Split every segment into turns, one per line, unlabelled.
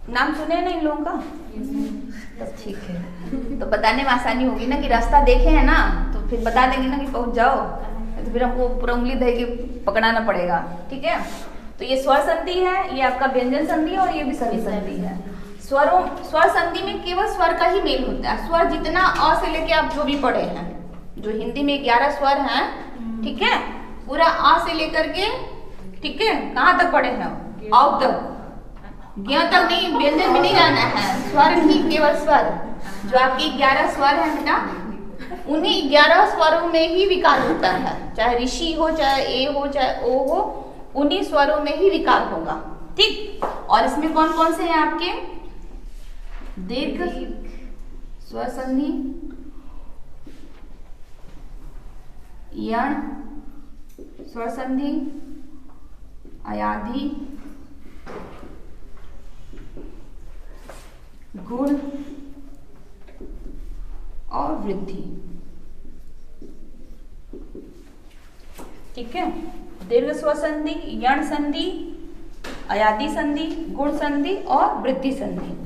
नाम सुने ना इन लोगों का? तब ठीक है, तो बताने में आसानी होगी ना कि रास्ता देखे है ना, तो फिर बता देंगे ना कि पहुंच जाओ, तो फिर हमको पूरा उंगली दे के पकड़ाना पड़ेगा। ठीक है, तो ये स्वर संधि है, ये आपका व्यंजन संधि है, और ये विसर्ग संधि है। स्वर संधि में केवल स्वर का ही मेल होता है। स्वर जितना अ से लेके आप जो भी पढ़े हैं, जो हिंदी में 11 स्वर हैं, ठीक है, पूरा आ से लेकर के, ठीक है, कहाँ तक पढ़े हैं? औ तक, ज्ञ तक नहीं, व्यंजन में नहीं जाना है, स्वर ही, केवल स्वर। जो आपके 11 स्वर हैं बेटा, उन्हीं 11 स्वरों में ही विकार होता है। चाहे ऋषि हो, चाहे ए हो, चाहे ओ हो, उन्हीं स्वरों में ही विकार होगा। ठीक, और इसमें कौन कौन से हैं आपके? दीर्घ स्वर संधि, यण स्वर संधि, अयाधि, गुण और वृद्धि। ठीक है, दीर्घ स्वर संधि, यण संधि, अयाधि संधि, गुण संधि और वृद्धि संधि।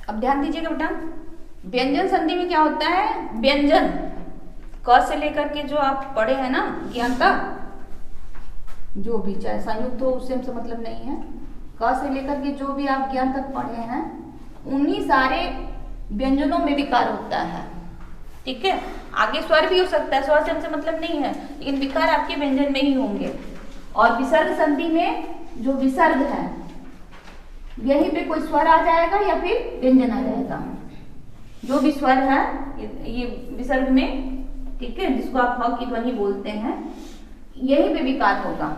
अब ध्यान दीजिएगा बेटा, व्यंजन संधि में क्या होता है? व्यंजन क से लेकर के जो आप पढ़े हैं ना, ज्ञान का जो भी, चाहे संयुक्त हो उससे हमसे मतलब नहीं है, क से लेकर के जो भी आप ज्ञान तक पढ़े हैं, उन्हीं सारे व्यंजनों में विकार होता है। ठीक है, आगे स्वर भी हो सकता है, स्वर से हमसे मतलब नहीं है, लेकिन विकार आपके व्यंजन में ही होंगे। और विसर्ग संधि में जो विसर्ग है, यहीं पे कोई स्वर आ जाएगा या फिर व्यंजन आ जाएगा। जो भी स्वर है ये विसर्ग में, ठीक है, जिसको आप ह की ध्वनि बोलते हैं, यहीं पे विकार होगा।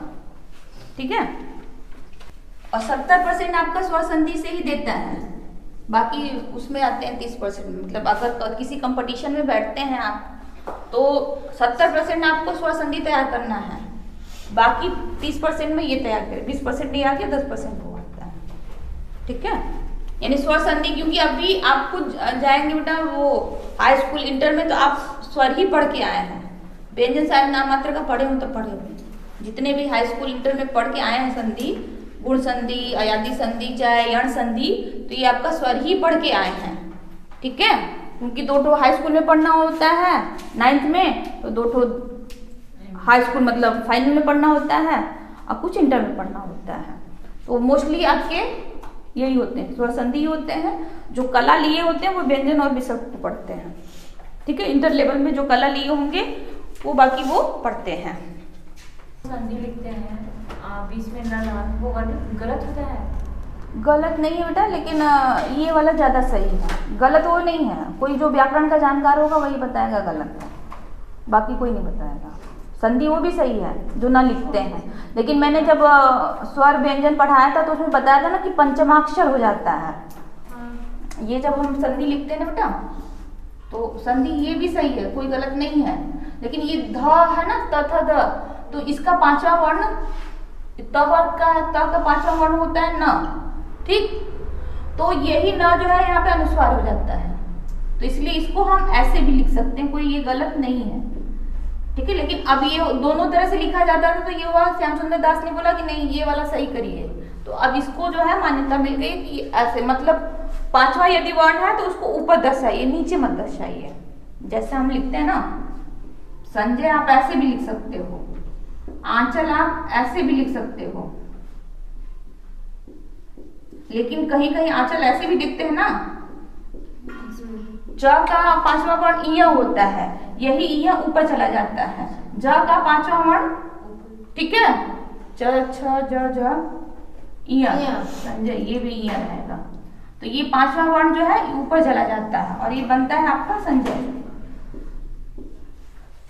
ठीक है, और 70% आपका स्वर संधि से ही देता है, बाकी उसमें आते हैं 30%। मतलब अगर किसी कंपटीशन में बैठते हैं आप, तो 70% आपको स्वर संधि तैयार करना है, बाकी 30% में ये तैयार करें, 20% नहीं आके 10% हो आता है। ठीक है, यानी स्वर संधि, क्योंकि अभी आप खुद जाएंगे बेटा वो हाई स्कूल इंटर में, तो आप स्वर ही पढ़ के आए हैं। व्यंजन शायद नाम मात्र का पढ़े हो तो पढ़े हो, जितने भी हाई स्कूल इंटर में पढ़ के आए हैं संधि, गुण संधि, अयाधि संधि, चाहे यण संधि, तो ये आपका स्वर ही पढ़ के आए हैं। ठीक है, क्योंकि 2 ठो हाई स्कूल में पढ़ना होता है 9th में, तो 2 ठो हाई स्कूल मतलब फाइनल में पढ़ना होता है, और कुछ इंटर में पढ़ना होता है। तो मोस्टली आपके यही होते हैं, स्वर संधि होते हैं। जो कला लिए होते हैं वो व्यंजन और विसर्ग को पढ़ते हैं। ठीक है, इंटर लेवल में जो कला लिए होंगे वो बाकी वो पढ़ते हैं।
संधि लिखते हैं बीच में न, वो गलत होता है?
गलत नहीं है बेटा, लेकिन ये वाला ज़्यादा सही है। गलत वो नहीं है, कोई जो व्याकरण का जानकार होगा वही बताएगा गलत है, बाकी कोई नहीं बताएगा। संधि वो भी सही है जो ना लिखते हैं, लेकिन मैंने जब स्वर व्यंजन पढ़ाया था तो उसमें बताया था ना कि पंचमाक्षर हो जाता है। ये जब हम संधि लिखते हैं ना बेटा, तो संधि ये भी सही है, कोई गलत नहीं है, लेकिन ये ध है ना, त थ द, तो इसका 5वां वर्ण, त का 5वां वर्ण होता है न। ठीक, तो यही न जो है यहाँ पे अनुस्वार हो जाता है, तो इसलिए इसको हम ऐसे भी लिख सकते हैं, कोई ये गलत नहीं है। ठीक है, लेकिन अब ये दोनों तरह से लिखा जाता था, तो ये हुआ श्याम सुंदर दास ने बोला कि नहीं ये वाला सही करिए, तो अब इसको जो है मान्यता मिल गई कि ऐसे, मतलब 5वां यदि वर्ण है तो उसको ऊपर दर्शाइए, नीचे मत दर्शाइए। जैसे हम लिखते हैं ना, संजय आप ऐसे भी लिख सकते हो, आंचल आप ऐसे भी लिख सकते हो, लेकिन कहीं कहीं आंचल ऐसे भी दिखते हैं ना। ज का 5वां वर्ण इय होता है, यही इय ऊपर चला जाता है। ज का 5वां वर्ण, ठीक है, च छ ज ज इय, संजय, ये भी इय रहेगा, तो ये 5वां वर्ण जो है ऊपर चला जाता है और ये बनता है आपका संजय।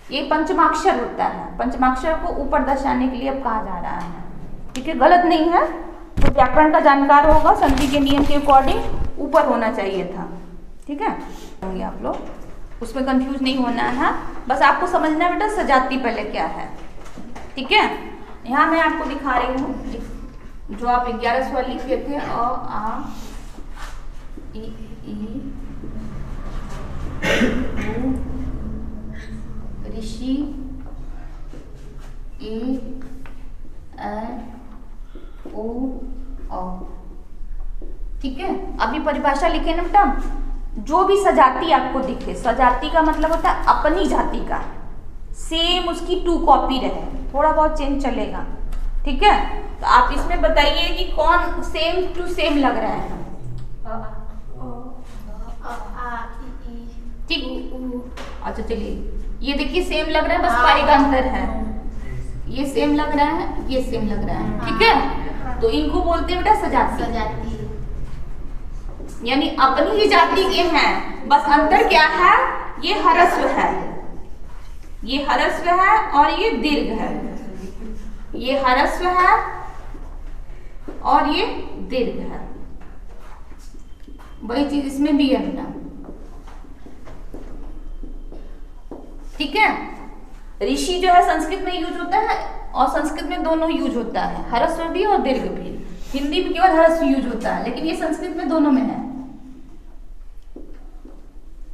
ये पंचमाक्षर होता है, पंचमाक्षर को ऊपर दर्शाने के लिए अब कहा जा रहा है। ठीक है, गलत नहीं है, तो व्याकरण का जानकार होगा, संधि के नियम के अकॉर्डिंग ऊपर होना चाहिए था। ठीक है, होंगे आप लोग, उसमें कंफ्यूज नहीं होना है, बस आपको समझना है बेटा सजाती पहले क्या है। ठीक है, यहाँ मैं आपको दिखा रही हूँ जो आप 11 स्वर लिखे थे, अ आ इ परिभाषा लिखे ना बेटा, जो भी सजाती आपको दिखे, सजाती का मतलब होता है अपनी जाति का सेम उसकी 2 कॉपी रहे, थोड़ा बहुत चेंज चलेगा, ठीक है। तो आप इसमें बताइए कि कौन सेम टू सेम लग रहा है। ठीक, अच्छा चलिए, ये देखिए सेम लग रहा है, बस पाई का अंतर है। ये सेम लग रहा है, ये सेम लग रहा है, ठीक है। तो इनको बोलते हैं बेटा सजाती, यानी अपनी ही जाति के हैं, बस अंतर क्या है, ये ह्रस्व है, ये ह्रस्व है और ये दीर्घ है, ये ह्रस्व है और ये दीर्घ है। वही चीज इसमें भी है बेटा, ठीक है। ऋषि जो है संस्कृत में यूज होता है और संस्कृत में दोनों यूज होता है, ह्रस्व भी और दीर्घ भी। हिंदी में केवल ह्रस्व यूज होता है, लेकिन ये संस्कृत में दोनों में है।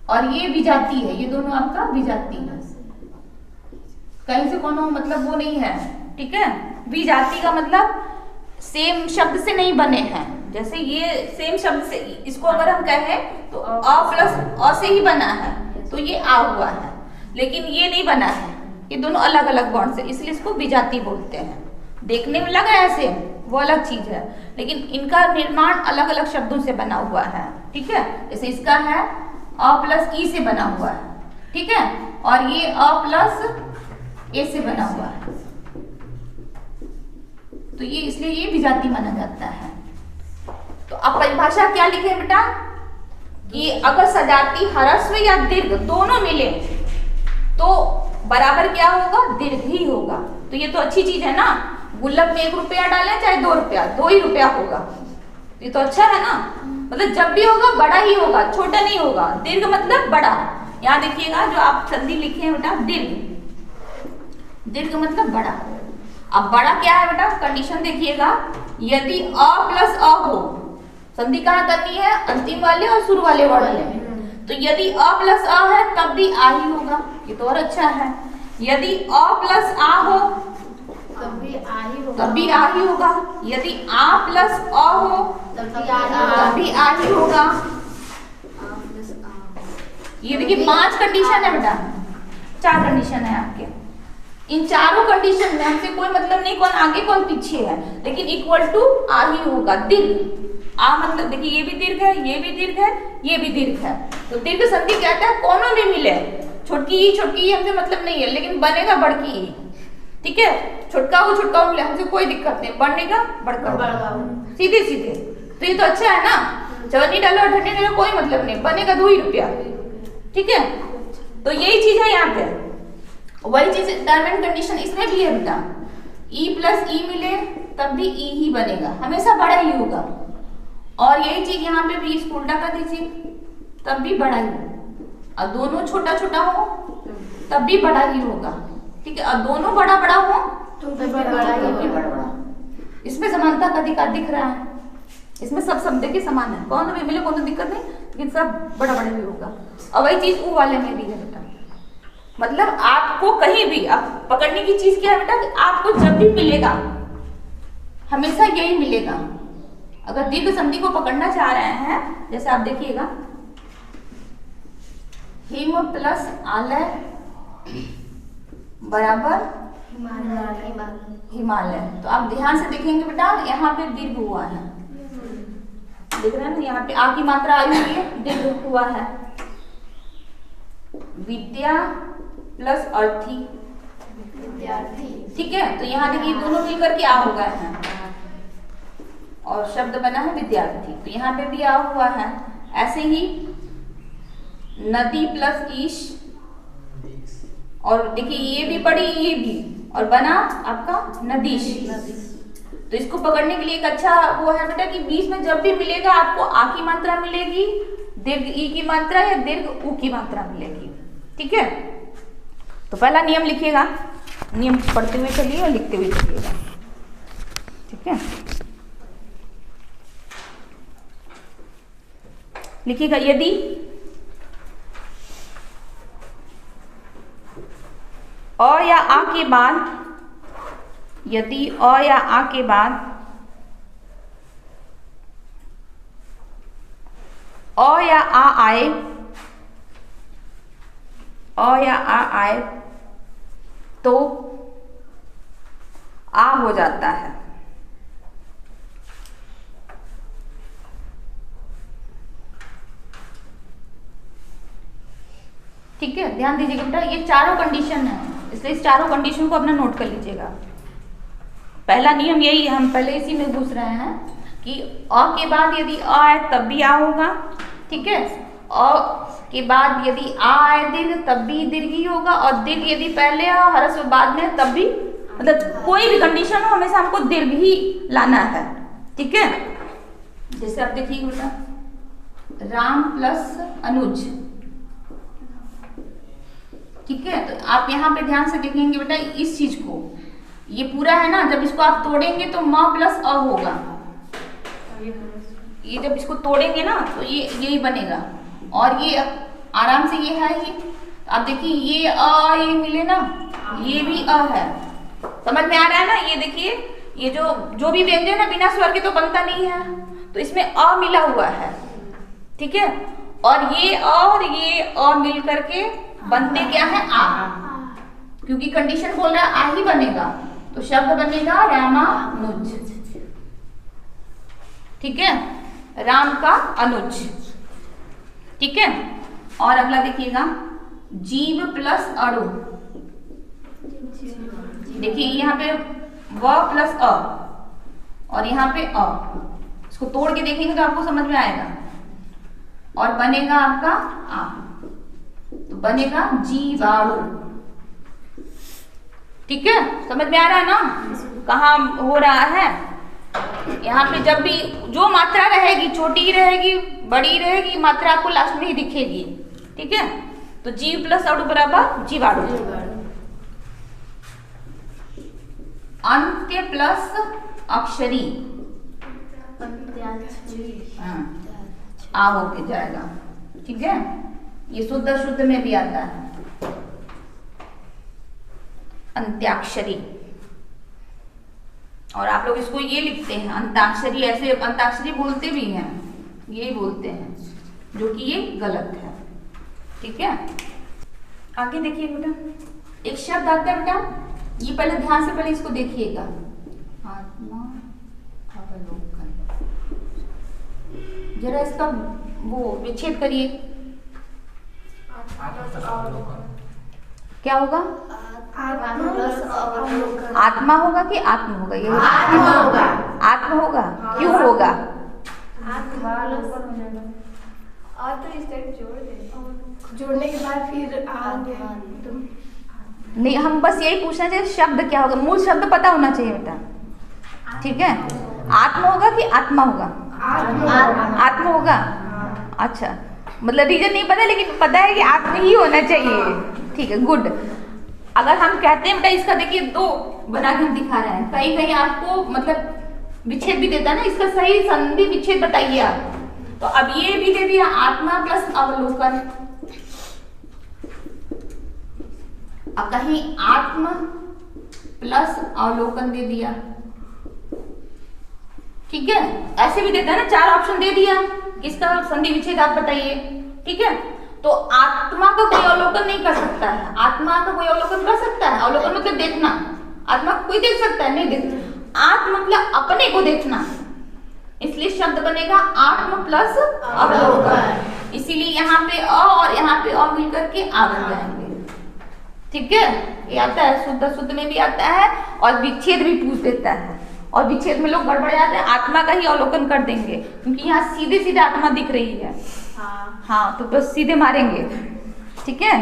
और ये विजाति है, ये दोनों आपका विजाति है, कहीं से कोनो मतलब वो नहीं है, ठीक है। विजाति का मतलब सेम शब्द से नहीं बने हैं, जैसे ये सेम शब्द से, इसको अगर हम कहें तो अ प्लस अ से ही बना है, तो ये आ हुआ है, लेकिन ये नहीं बना है, ये दोनों अलग अलग वर्ण से, इसलिए इसको विजाति बोलते हैं। देखने में लगा है सेम, वो अलग चीज है, लेकिन इनका निर्माण अलग अलग शब्दों से बना हुआ है, ठीक है। जैसे इसका है अ प्लस ई से बना हुआ है, ठीक है, और ये अ प्लस ए से बना हुआ है, तो ये इसलिए ये विजाति माना जाता है। तो अब परिभाषा क्या लिखे बेटा, कि अगर सजाती ह्रस्व या दीर्घ दोनों मिले तो बराबर क्या होगा, दीर्घ ही होगा। तो ये तो अच्छी चीज है ना, गुल्लक में 1 रुपया डालें चाहे 2 रुपया, 2 ही रुपया होगा, ये तो अच्छा है ना। मतलब जब भी होगा बड़ा ही होगा, छोटा नहीं होगा। दीर्घ मतलब बड़ा, यहाँ देखिएगा जो आप संधि लिखे हैं बेटा, दीर्घ, दीर्घ मतलब बड़ा। अब बड़ा क्या है बेटा, कंडीशन देखिएगा, यदि अ प्लस अ हो, संधि कहाँ करनी है, अंतिम वाले और शुरू वाले वर्ण में। तो यदि अ प्लस अ है तब भी आ ही होगा, ये तो और अच्छा है। यदि अ प्लस आ हो तब भी आ ही होगा। यदि आ प्लस अ हो तब भी आ ही होगा। ये देखिए 5 कंडीशन है बेटा, 4 कंडीशन है आपके। इन चारों कंडीशन में हमसे कोई मतलब नहीं कौन आगे कौन पीछे है, लेकिन इक्वल टू आ ही होगा। दीर्घ, आ मतलब देखिए ये भी दीर्घ है, ये भी दीर्घ है, ये भी दीर्घ है। तो दीर्घ संधि कहता है कोनो भी मिले, छोटकी ही हमसे मतलब नहीं है, लेकिन बनेगा बड़की ही, ठीक है। छोटका हो मिले, हमसे कोई दिक्कत नहीं, बढ़ने बड़का सीधे सीधे। तो ये तो अच्छा है ना, चवन्नी डालो अठन्नी डालो कोई मतलब नहीं, बनेगा 2 ही रुपया, ठीक है। तो यही चीज है यहाँ पे, वही चीज टर्म एंड कंडीशन इसमें भी है बेटा। ई प्लस ई मिले तब भी ई ही बनेगा, हमेशा बड़ा ही होगा। और यही चीज यहाँ पे भी इसको उल्टा कर दीजिए, तब भी बड़ा ही होगा। और दोनों छोटा छोटा हो तब भी बड़ा ही होगा, ठीक है। और दोनों बड़ा बड़ा हो तो भी बड़ा। इसमें समानता का अधिकार दिख रहा है, इसमें सब शब्द के समान है, कौन भी मिले कोनो दिक्कत नहीं, लेकिन सब बड़ा बड़ा ही होगा। और वही चीज ऊ वाले में भी है बेटा, मतलब आपको कहीं भी अब पकड़ने की चीज क्या है बेटा, कि आपको जब भी मिलेगा हमेशा यही मिलेगा। अगर दीर्घ संधि को पकड़ना चाह रहे हैं, जैसे आप देखिएगा हिम प्लस आलय बराबर हिमालय। तो आप ध्यान से देखेंगे बेटा, यहाँ पे दीर्घ हुआ है, देख रहे हैं ना, यहाँ पे आ की मात्रा आई हुई है, दीर्घ हुआ है। विद्या प्लस अर्थी, ठीक है। तो यहाँ देखिए दोनों मिलकर के आ हो गए हैं और शब्द बना है विद्यार्थी, तो यहाँ पे भी आ हुआ है। ऐसे ही नदी प्लस ईश, और देखिए ये भी पड़ी, ये भी, और बना आपका नदीश। तो इसको पकड़ने के लिए एक अच्छा वो है बेटा कि बीच में जब भी मिलेगा आपको आ की मात्रा मिलेगी, दीर्घ ई की मात्रा या दीर्घ ऊ की मात्रा मिलेगी, ठीक है। तो पहला नियम लिखिएगा, नियम पढ़ते हुए चलिए और लिखते हुए चलिएगा, ठीक है। लिखिएगा, यदि अ या आ के बाद, यदि अ या आ के बाद अ या आ आए, अ या आ आए तो आ हो जाता है। ठीक है, ध्यान दीजिएगा बेटा, ये चारों कंडीशन है, इसलिए इस चारों कंडीशन को अपना नोट कर लीजिएगा। पहला नियम यही है, हम पहले इसी में घुस रहे हैं कि अ के बाद यदि अ आए तब भी आ होगा। ठीक है, अ के बाद यदि आ आए दीर्घ तब भी दीर्घ ही होगा, और दीर्घ यदि पहले आ ह्रस्व बाद में तब भी, मतलब कोई भी कंडीशन हो हमेशा हमको दीर्घ ही लाना है। ठीक है, जैसे आप देखिए बेटा, राम प्लस अनुज। ठीक है, तो आप यहाँ पे ध्यान से देखेंगे बेटा इस चीज को, ये पूरा है ना, जब इसको आप तोड़ेंगे तो म प्लस अ होगा। ये जब इसको तोड़ेंगे ना तो ये यही बनेगा, और ये आराम से ये है ही। आप देखिए ये अ ये मिले ना, ये भी अ है, समझ में आ रहा है ना। ये देखिए, ये जो भी व्यंजन है बिना स्वर के तो बनता नहीं है, तो इसमें अ मिला हुआ है। ठीक है, और ये अ और ये अ मिल करके बनते क्या है, आ, क्योंकि कंडीशन बोल रहा है आ ही बनेगा, तो शब्द बनेगा रामानुज। ठीक है, राम का अनुज। ठीक है, और अगला देखिएगा, जीव प्लस अणु। देखिए यहाँ पे व प्लस अ और यहाँ पे अ, इसको तोड़ के देखेंगे तो आपको समझ में आएगा, और बनेगा आपका आ, तो बनेगा जीवाणु। ठीक है, समझ में आ रहा है ना कहाँ हो रहा है। यहाँ पे जब भी जो मात्रा रहेगी, छोटी रहेगी बड़ी रहेगी, मात्रा आपको लास्ट में ही दिखेगी। ठीक है, तो जीव प्लस अणु बराबर जीवाणु। अंत्य प्लस अक्षरी, आ होके जाएगा। ठीक है, ये शुद्ध शुद्ध में भी आता है, अंत्याक्षरी। और आप लोग इसको ये लिखते हैं अंताक्षरी, ऐसे अंताक्षरी बोलते भी हैं, यही बोलते हैं, जो कि ये गलत है। ठीक है, आगे देखिए बेटा, एक शब्द आता है बेटा, ये पहले ध्यान से पहले इसको देखिएगा, आत्मा अवलोकन। जरा इसका वो विच्छेद करिए, क्या होगा, आत्मा होगा कि आत्म होगा, ये आत्मा होगा, आत्म होगा। क्यों होगा,
और तो इस तरह जोड़ने के बाद फिर
नहीं, हम बस यही पूछना चाहिए शब्द क्या होगा, मूल शब्द पता होना चाहिए बेटा। ठीक है, आत्म होगा कि आत्मा होगा, आत्म होगा। अच्छा, मतलब रीजन नहीं पता, लेकिन पता है कि आत्म ही होना चाहिए। ठीक है, गुड। अगर हम कहते हैं बेटा, इसका देखिए दो बना के हम दिखा रहे हैं, कहीं कहीं आपको मतलब विच्छेद भी देता है ना, इसका सही संधि विच्छेद बताइए आप। तो अब ये भी दे दिया आत्मा प्लस अवलोकन, अब कहीं आत्म प्लस अवलोकन दे दिया। ठीक है, ऐसे भी देता है ना, चार ऑप्शन दे दिया, किसका संधि विच्छेद आप बताइए। ठीक है, तो आत्मा का कोई अवलोकन नहीं कर सकता है, आत्मा का कोई अवलोकन कर सकता है, अवलोकन मतलब देखना, आत्मा को कोई देख सकता है, नहीं देख, आत्म मतलब अपने को देखना, इसलिए शब्द बनेगा आत्म प्लस अवलोकन। इसीलिए यहाँ पे अ और यहाँ पे अ मिलकर के आ बन जाएंगे। ठीक है, ये आता है, शुद्ध शुद्ध में भी आता है, और विच्छेद भी पूछ देता है, और विच्छेद में लोग गड़बड़ जाते हैं, आत्मा का ही अवलोकन कर देंगे, क्योंकि यहाँ सीधे सीधे आत्मा दिख रही है। हाँ, तो बस सीधे मारेंगे। ठीक है,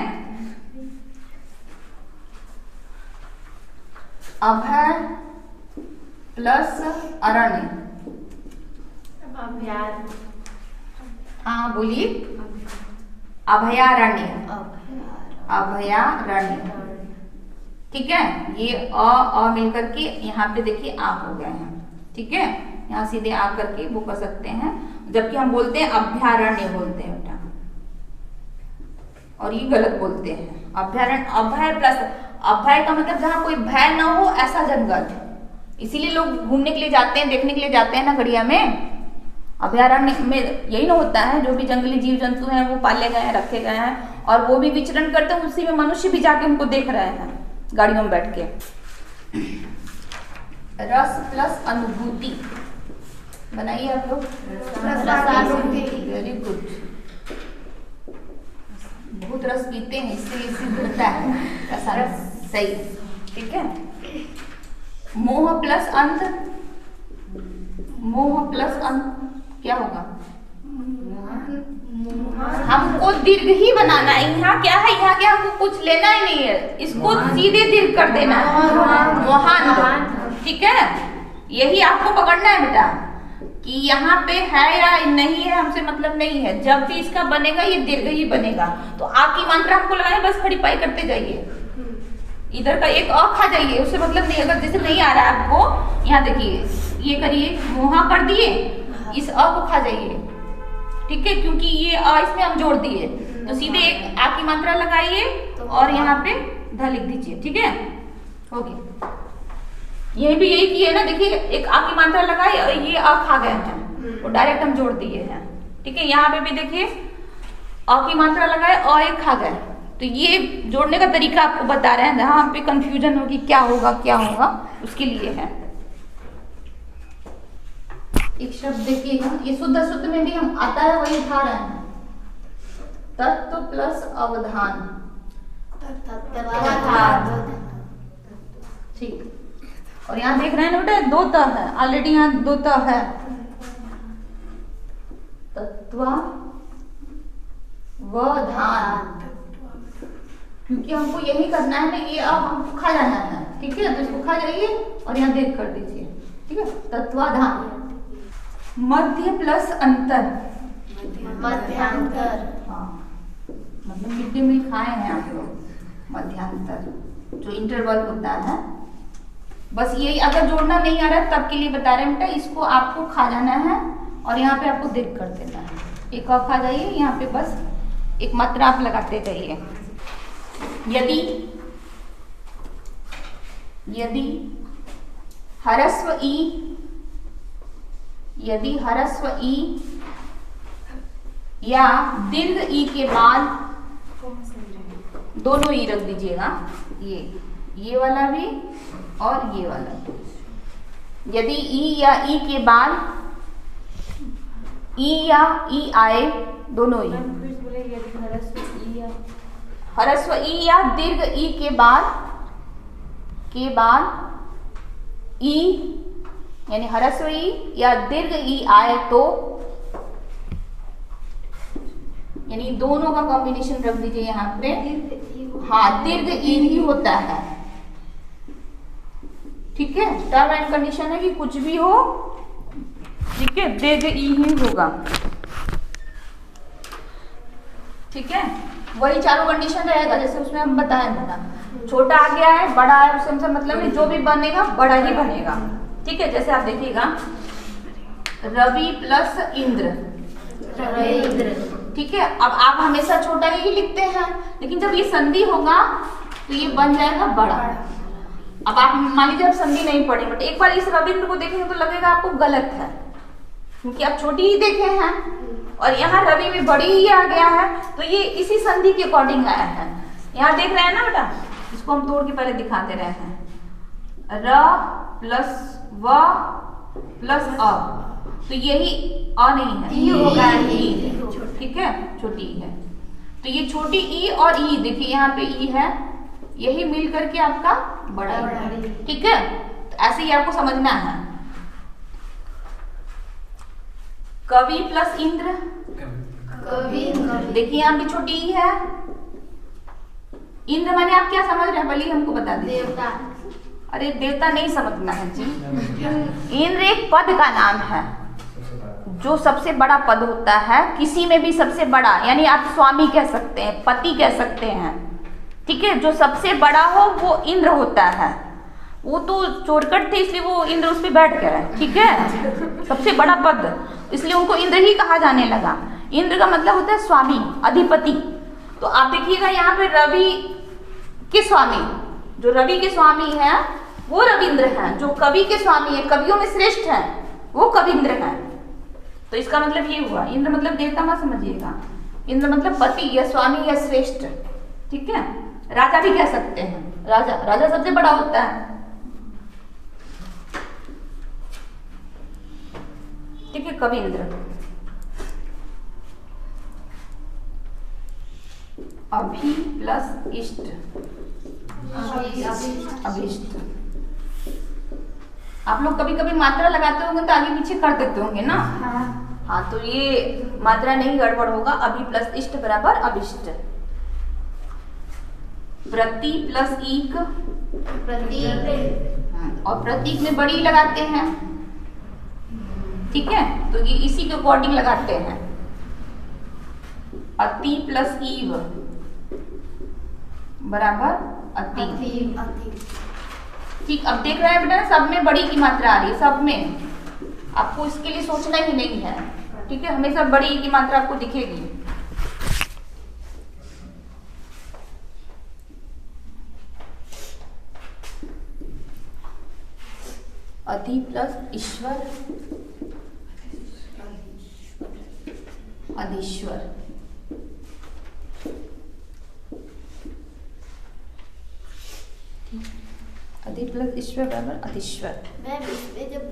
अभय प्लस अरण्य। हाँ बोलिए, अभयारण्य, अभयारण्य। ठीक है, ये अ मिलकर के यहाँ पे देखिए आ हो गए हैं। ठीक है, यहाँ सीधे आ करके वो कर सकते हैं, जबकि हम बोलते हैं अभयारण्य बोलते हैं बेटा, और ये गलत बोलते हैं अभयारण्य। अभय प्लस, अभय का मतलब जहाँ कोई भय ना हो ऐसा जंगल, इसीलिए लोग घूमने के लिए जाते हैं, देखने के लिए जाते हैं ना गढ़िया में, अभयारण्य में यही ना होता है, जो भी जंगली जीव जंतु हैं वो पाले गए हैं, रखे गए हैं और वो भी विचरण करते हैं, उसी में मनुष्य भी जाके उनको देख रहे हैं गाड़ियों में बैठ के। रस प्लस अनुभूति बनाइए आप लोग। वेरी गुड, बहुत रस पीते हैं इससे सिद्ध होता है रस, सही, ठीक है। मोह प्लस अंत, मोह प्लस अंत क्या होगा? हमको दीर्घ ही बनाना है। यहाँ क्या है, यहाँ क्या हमको कुछ लेना ही नहीं है, इसको सीधे दीर्घ कर देना है, मोहान, ठीक है। यही आपको पकड़ना है बेटा कि यहाँ पे है या नहीं है हमसे मतलब नहीं है, जब भी इसका बनेगा ये दीर्घ ही बनेगा। तो आ की मात्रा हमको लगाए, बस खड़ी पाई करते जाइए, इधर का एक अ खा जाइए, उससे मतलब नहीं। अगर जैसे नहीं आ रहा है आपको, यहाँ देखिए ये करिए, मोहा कर दिए, इस अ को खा जाइए, ठीक है, क्योंकि ये अ इसमें हम जोड़ दिए, तो सीधे एक आ की मात्रा लगाइए और यहाँ पे ध लिख दीजिए, ठीक है, हो गया। ये भी यही किए ना, देखिए एक आ की मात्रा लगाई और ये अ खा गए हैं, वो डायरेक्ट हम जोड़ दिए हैं, ठीक है। यहाँ पे भी देखिए अ की मात्रा लगाए और एक खा गए, तो ये जोड़ने का तरीका आपको बता रहे हैं, जहाँ पे कंफ्यूजन होगी क्या होगा क्या होगा उसके लिए है। एक शब्द देखिएगा, ये शुद्ध शुद्ध में भी हम आता है वही उठा रहे हैं, तत्व प्लस अवधान, ठीक। और यहाँ देख रहे हैं ना बेटा, दो त है ऑलरेडी, यहाँ दो त है, तत्वावधान, क्योंकि हमको यही करना है ना, ये अब हमको खा जाना है, ठीक है, तो इसको खा जाइए और यहाँ देख कर दीजिए, ठीक है, तत्वाधान। मध्य प्लस अंतर, मध्यांतर, हाँ, मतलब मिड डे मील खाए हैं आप लोग, मध्यांतर जो इंटरवल होता है, बस यही। अगर जोड़ना नहीं आ रहा है तब के लिए बता रहे हैं बेटा, इसको आपको खा जाना है और यहाँ पे आपको देख कर देना है, एक और खा जाइए, यहाँ पे बस एक मात्रा आप लगाते जाइए। यदि ह्रस्व ई, यदि ह्रस्व ई या दीर्घ ई के बाद, दोनों ई रख दीजिएगा, ये वाला भी और ये वाला भी। यदि ई या ई के बाद ई या ई आए, दोनों ई, ह्रस्व ई या दीर्घ ई के बाद ई, यानी ह्रस्व ई या दीर्घ ई आए तो, यानी दोनों का कॉम्बिनेशन रख दीजिए यहाँ पे, हाँ, दीर्घ ई ही होता है, ठीक है। टर्म एंड कंडीशन है कि कुछ भी हो, ठीक है, दीर्घ ई ही होगा, ठीक है। वही चारों कंडीशन रहेगा जैसे उसमें हम बताए ना, छोटा आ गया है, बड़ा है, उससे हमसे मतलब नहीं, जो भी बनेगा बड़ा ही बनेगा, ठीक है। जैसे आप देखिएगा, रवि प्लस इंद्र, ठीक है। अब आप हमेशा छोटा ही लिखते हैं, लेकिन जब ये संधि होगा तो ये बन जाएगा बड़ा। अब आप मान लीजिए आप संधि नहीं पढ़े, बट एक बार इस रविंद्र को देखेंगे तो लगेगा आपको गलत है, क्योंकि आप छोटी ही देखे हैं और यहाँ रवि में बड़ी ही आ गया है, तो ये इसी संधि के अकॉर्डिंग आया है। यहाँ देख रहे हैं ना बेटा, इसको हम तोड़ के पहले दिखा दे रहे हैं, र प्लस व प्लस अ, तो यही अ नहीं है, ई होगा, ई, ठीक है, छोटी ई है, तो ये छोटी ई और ई, देखिए यहाँ पे ई है, यही मिल करके आपका बड़ा ई, ठीक है। तो ऐसे ही आपको समझना है। कवि प्लस इंद्र, देखिए यहाँ पे छोटी ई है, इंद्र माने आप क्या समझ रहे हैं, पहले हमको बता दीजिए। अरे देवता नहीं समझना है जी, इंद्र एक पद का नाम है, जो सबसे बड़ा पद होता है, किसी में भी सबसे बड़ा, यानी आप स्वामी कह सकते हैं, पति कह सकते हैं, ठीक है। जो सबसे बड़ा हो वो इंद्र होता है, वो तो चोरकट थे इसलिए वो इंद्र उस पर बैठ गए, ठीक है, सबसे बड़ा पद, इसलिए उनको इंद्र ही कहा जाने लगा। इंद्र का मतलब होता है स्वामी, अधिपति। तो आप देखिएगा यहाँ पे रवि के स्वामी, जो रवि के स्वामी है वो रविंद्र हैं, जो कवि के स्वामी है, कवियों में श्रेष्ठ है, वो कविंद्र हैं, तो इसका मतलब ये हुआ, इंद्र मतलब देवता मत समझिएगा, इंद्र मतलब पति या स्वामी या श्रेष्ठ, ठीक है। राजा भी कह सकते हैं, राजा, राजा सबसे बड़ा होता है, ठीक है। कविंद्र, अभि प्लस इष्ट, अभिष्ट। आप लोग कभी कभी मात्रा लगाते होंगे तो आगे पीछे कर देते होंगे ना। हाँ, तो ये मात्रा नहीं गड़बड़ होगा। अभि प्लस इष्ट बराबर अभिष्ट। प्रति प्लस ईक, प्रतीक, और प्रतीक में बड़ी लगाते हैं, ठीक है, तो ये इसी के अकॉर्डिंग लगाते हैं। अति प्लस ईव बराबर अति, ठीक। अब देख रहे हैं बेटा, सब में बड़ी की मात्रा आ रही है, सब में। आपको इसके लिए सोचना ही नहीं है, ठीक है, हमेशा बड़ी की मात्रा आपको दिखेगी। अधि प्लस ईश्वर, अधीश्वर। अधि प्लस ईश्वर बराबर अधीश्वर।
मैम इसमें जब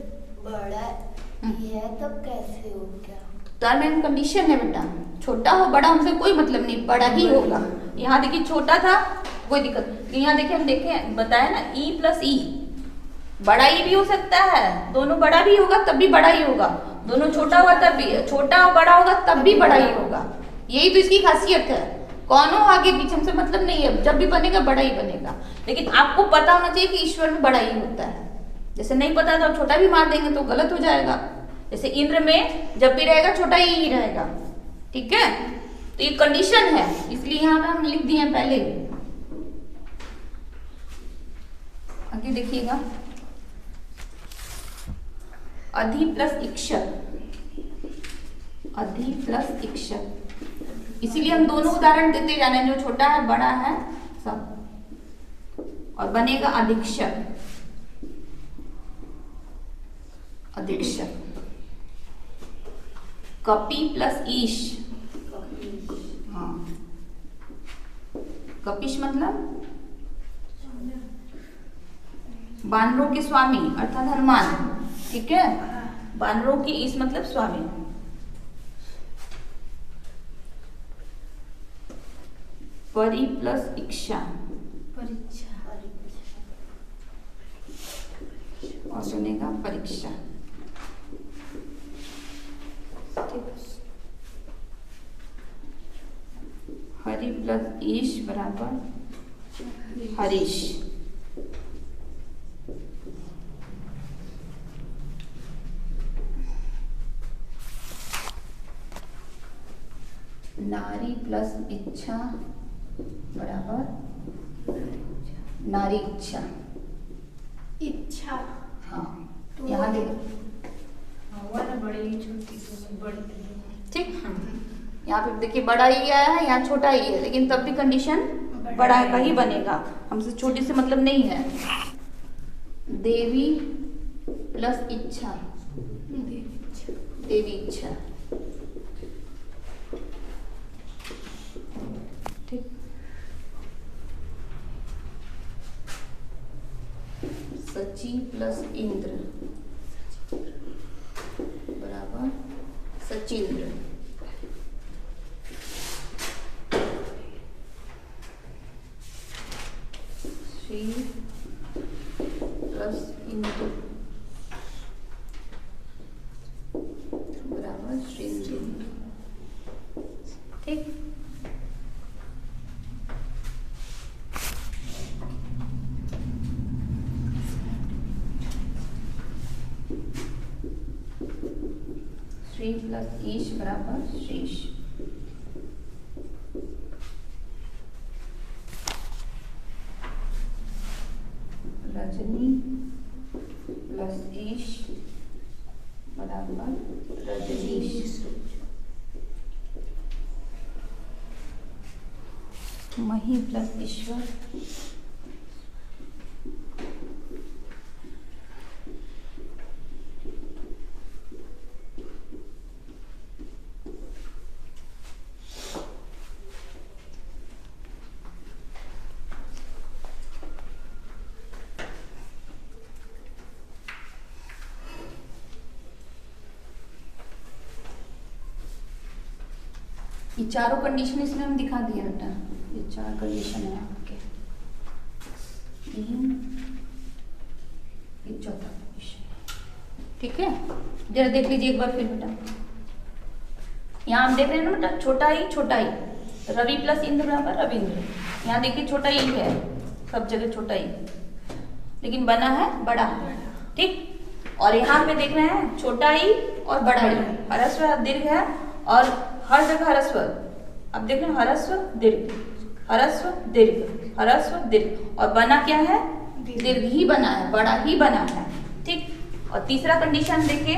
बड़ा है तब कैसे हो गया?
टर्म एंड कंडीशन है बेटा, छोटा हो बड़ा हमसे कोई मतलब नहीं, बड़ा ही होगा। यहाँ देखिए छोटा था कोई दिक्कत, यहाँ देखिए हम देखें बताया ना, ई प्लस ई, बड़ा ई भी हो सकता है, दोनों बड़ा भी होगा तब भी बड़ा ही होगा, दोनों छोटा होगा तब भी, छोटा और बड़ा होगा तब भी बड़ा ही होगा। यही तो इसकी खासियत है, कौन हो आगे पीछे हमसे मतलब नहीं है, जब भी बनेगा बड़ा ही बनेगा। लेकिन आपको पता होना चाहिए कि ईश्वर में बड़ा ही होता है। जैसे नहीं पता तो छोटा भी मार देंगे तो गलत हो जाएगा। जैसे इंद्र में जब भी रहेगा छोटा ही रहेगा, ठीक है। तो ये कंडीशन है, इसलिए यहाँ पे हम लिख दिए हैं पहले भी। आगे देखिएगा, अधि प्लस इक्षर, अधि प्लस इक्षर, इसीलिए हम दोनों उदाहरण देते जाने हैं, जो छोटा है बड़ा है सब, और बनेगा अधिक्षर, अधिक्षर। कपि प्लस ईश, हाँ, कपिश मतलब बानरों के स्वामी अर्थात हनुमान, ठीक है। बानरों की ईश मतलब स्वामी। परि प्लस इच्छा,
परीक्षा,
और सुनेगा परीक्षा, हरि प्लस ईश बराबर हरीश। नारी प्लस इच्छा बराबर नारी इच्छा,
इच्छा।
हाँ, यहाँ देखो,
बड़ी छोटी बड़ी,
ठीक। यहाँ पे देखिए बड़ा ही आया है, यहाँ छोटा ही है, लेकिन तब भी कंडीशन बड़ा का ही बनेगा, हमसे छोटी से मतलब नहीं है। देवी प्लस इच्छा, देवी इच्छा, ठीक। सची प्लस इंद्र बराबर सचिंद्र। श्री प्लस इंदु बराबर श्रींदु, ठीक। श्री प्लस ईश बराबर शेष। रजनी प्लस ईश बराबर रजनीश। मही प्लस ईश्वर ये चारों कंडीशन इसमें हम दिखा दिए बेटा, ये 4 कंडीशन है आपके। ये चौथा कंडीशन, ठीक है। जरा देख लीजिए एक बार फिर बेटा, यहाँ हम देख रहे हैं ना बेटा, छोटा ई रवि प्लस इंद्र बराबर रविंद्र। यहाँ देखिए छोटा ई है, सब जगह छोटा ई, लेकिन बना है बड़ा, ठीक। और यहाँ पे देख रहे हैं छोटा ई और बड़ा ई, ह्रस्व दीर्घ है और हर जगह ह्रस्व। अब देख रहे हैं ह्रस्व दीर्घ, ह्रस्व दीर्घ, ह्रस्व दीर्घ, और बना क्या है, दीर्घ ही बना है, बड़ा ही बना है, ठीक। और तीसरा कंडीशन देखिए,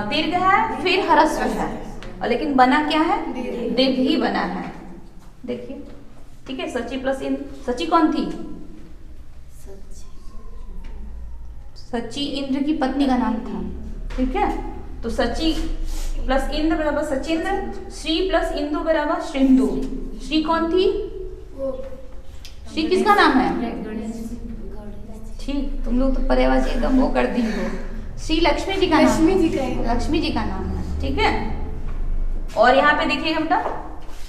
दीर्घ है फिर ह्रस्व है, और लेकिन बना क्या है, दीर्घ ही बना है, देखिए, ठीक है। सची प्लस इंद्र, सची कौन थी, सची इंद्र की पत्नी का नाम था, ठीक है। तो सची प्लस इंद्र बराबर सचिंद्र, श्री प्लस इंदु बराबर श्रिंदु। श्री कौन थी, श्री किसका नाम है, ठीक, तुम लोग तो पर्यायवाची एकदम वो कर दी हो। श्री लक्ष्मी जी का नाम, लक्ष्मी जी का नाम है, ठीक है। और यहाँ पे देखिएगा बेटा,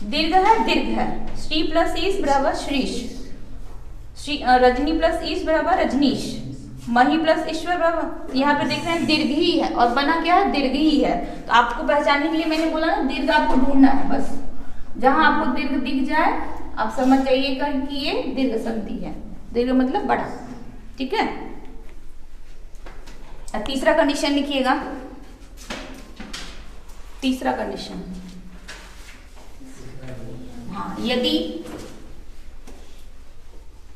दीर्घ है दीर्घ है, श्री प्लस ईश बराबर श्रीश, श्री रजनी प्लस ईश बराबर रजनीश, मही प्लस ईश्वर बराबर, यहाँ पे देख रहे हैं दीर्घ ही है और बना क्या है, दीर्घ ही है। तो आपको पहचानने के लिए मैंने बोला ना, दीर्घ आपको ढूंढना है, बस जहां आपको दीर्घ दिख जाए आप समझ जाइएगा कि ये दीर्घ संधि है। दीर्घ मतलब बड़ा, ठीक है। तीसरा कंडीशन लिखिएगा, तीसरा कंडीशन, हाँ, यदि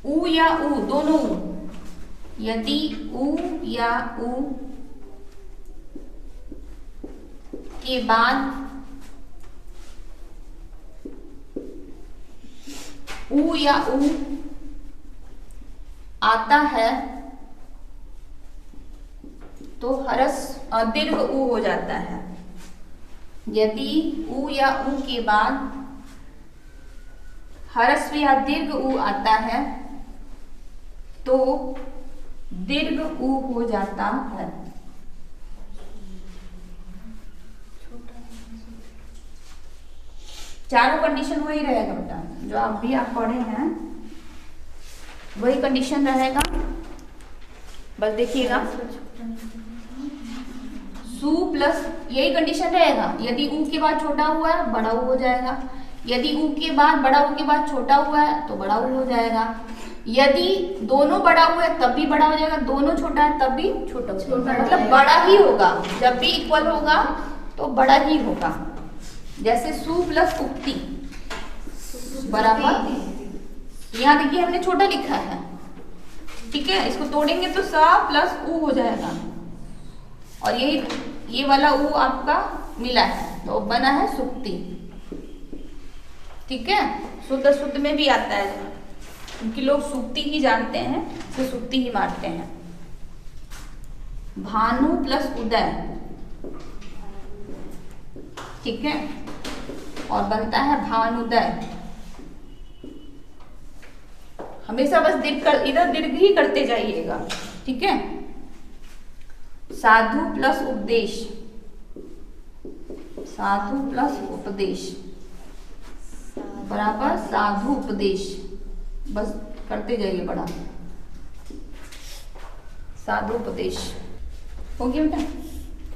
उ या उ दोनों, यदि उ या उ के बाद उ या उ आता है तो दीर्घ उ हो जाता है। यदि उ या उ के बाद ह्रस्व या दीर्घ उ आता है तो दीर्घ उ हो जाता है। चारों कंडीशन वही रहेगा बेटा, जो आप पढ़े हैं वही कंडीशन रहेगा, बस देखिएगा। सु प्लस यही कंडीशन रहेगा, यदि उ के बाद छोटा हुआ है बड़ा उ हो जाएगा, यदि उ के बाद बड़ा उ के बाद छोटा हुआ है तो बड़ा उ हो जाएगा, यदि दोनों बड़ा हुआ है तब भी बड़ा हो जाएगा, दोनों छोटा है तब भी छोटा हो जाएगा, मतलब बड़ा ही होगा, जब भी इक्वल होगा तो बड़ा ही होगा। जैसे सु प्लस उक्ति बराबर, यहाँ देखिए हमने छोटा लिखा है, ठीक है, इसको तोड़ेंगे तो सा प्लस उ हो जाएगा, और ये वाला उ आपका मिला है तो बना है सुक्ति, ठीक है। शुद्ध शुद्ध में भी आता है, क्योंकि लोग सुक्ति ही जानते हैं तो सुक्ति ही मारते हैं। भानु प्लस उदय, ठीक है, और बनता है भानुदय। हमेशा बस इधर दीर्घ ही करते जाइएगा, ठीक है। साधु प्लस उपदेश, साधु प्लस उपदेश बराबर साधु उपदेश, बस करते जाइए बड़ा, साधु उपदेश हो गया बेटा।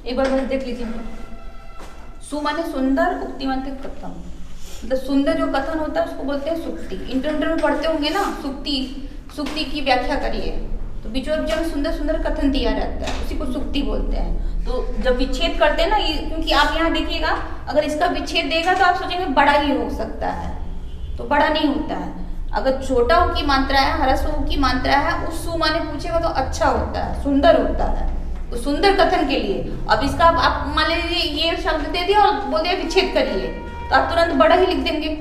एक बार बस देख लीजिए, सु माने सुंदर, उक्ति माने कथन, मतलब सुंदर जो कथन होता है उसको बोलते हैं सुक्ति। इंटर में पढ़ते होंगे ना, सुक्ति की व्याख्या करिए तो बीचों बीच में सुंदर सुंदर कथन दिया रहता है, उसी को सुक्ति बोलते हैं। तो जब विच्छेद करते हैं ना, क्योंकि आप यहाँ देखिएगा, अगर इसका विच्छेद देगा तो आप सोचेंगे बड़ा ही हो सकता है, तो बड़ा नहीं होता है। अगर छोटा उ की मात्रा है, ह्रस्व उ की मात्रा है, उस सु माने पूछेगा तो अच्छा होता है, सुंदर होता है, तो सुंदर कथन के लिए। अब इसका आप मान लीजिए ये शब्द दे दिया और बोल दिया विच्छेद करिए, तो आप तुरंत बड़ा ही लिख देंगे,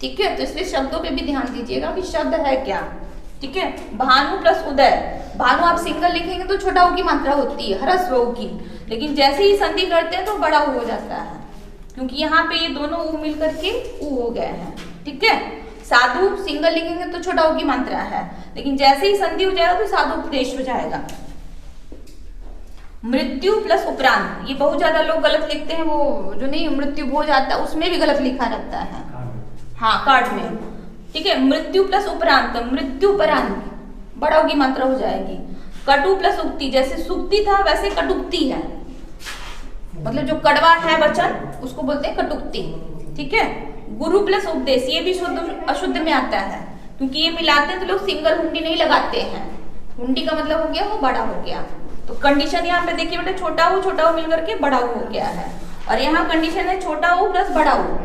ठीक है। तो इसलिए शब्दों पे भी ध्यान दीजिएगा कि शब्द है क्या, ठीक है। भानु प्लस उदय, भानु आप सिंगल लिखेंगे तो छोटा उ की मात्रा होती है, ह्रस्व उ की, लेकिन जैसे ही संधि करते हैं तो बड़ा उ हो जाता है, क्योंकि यहाँ पे ये दोनों उ मिल करके उ हो गए हैं, ठीक है। साधु सिंगल लिखेंगे तो छोटा उ की मात्रा है, लेकिन जैसे ही संधि हो जाएगा तो साधु उपदेश हो जाएगा। मृत्यु प्लस उपरांत, ये बहुत ज्यादा लोग गलत लिखते हैं, वो जो नहीं मृत्यु हो जाता है उसमें भी गलत लिखा रहता है, हाँ कार्ड में, ठीक है। मृत्यु प्लस उपरांत, मृत्यु उपरांत बड़ा की मात्रा हो जाएगी। कटु प्लस उक्ति, जैसे सुक्ति था वैसे कटुक्ति है, मतलब जो कड़वा है वचन उसको बोलते हैं कटुक्ति, ठीक है। गुरु प्लस उपदेश, ये भी शुद्ध अशुद्ध में आता है, क्योंकि ये मिलाते हैं तो लोग सिंगल हुंडी नहीं लगाते हैं, हुंडी का मतलब हो गया वो बड़ा हो गया, तो कंडीशन यहाँ पे देखिए बेटा छोटा हो मिलकर के बड़ा हो गया है, और यहाँ कंडीशन है छोटा हो प्लस बड़ा हो,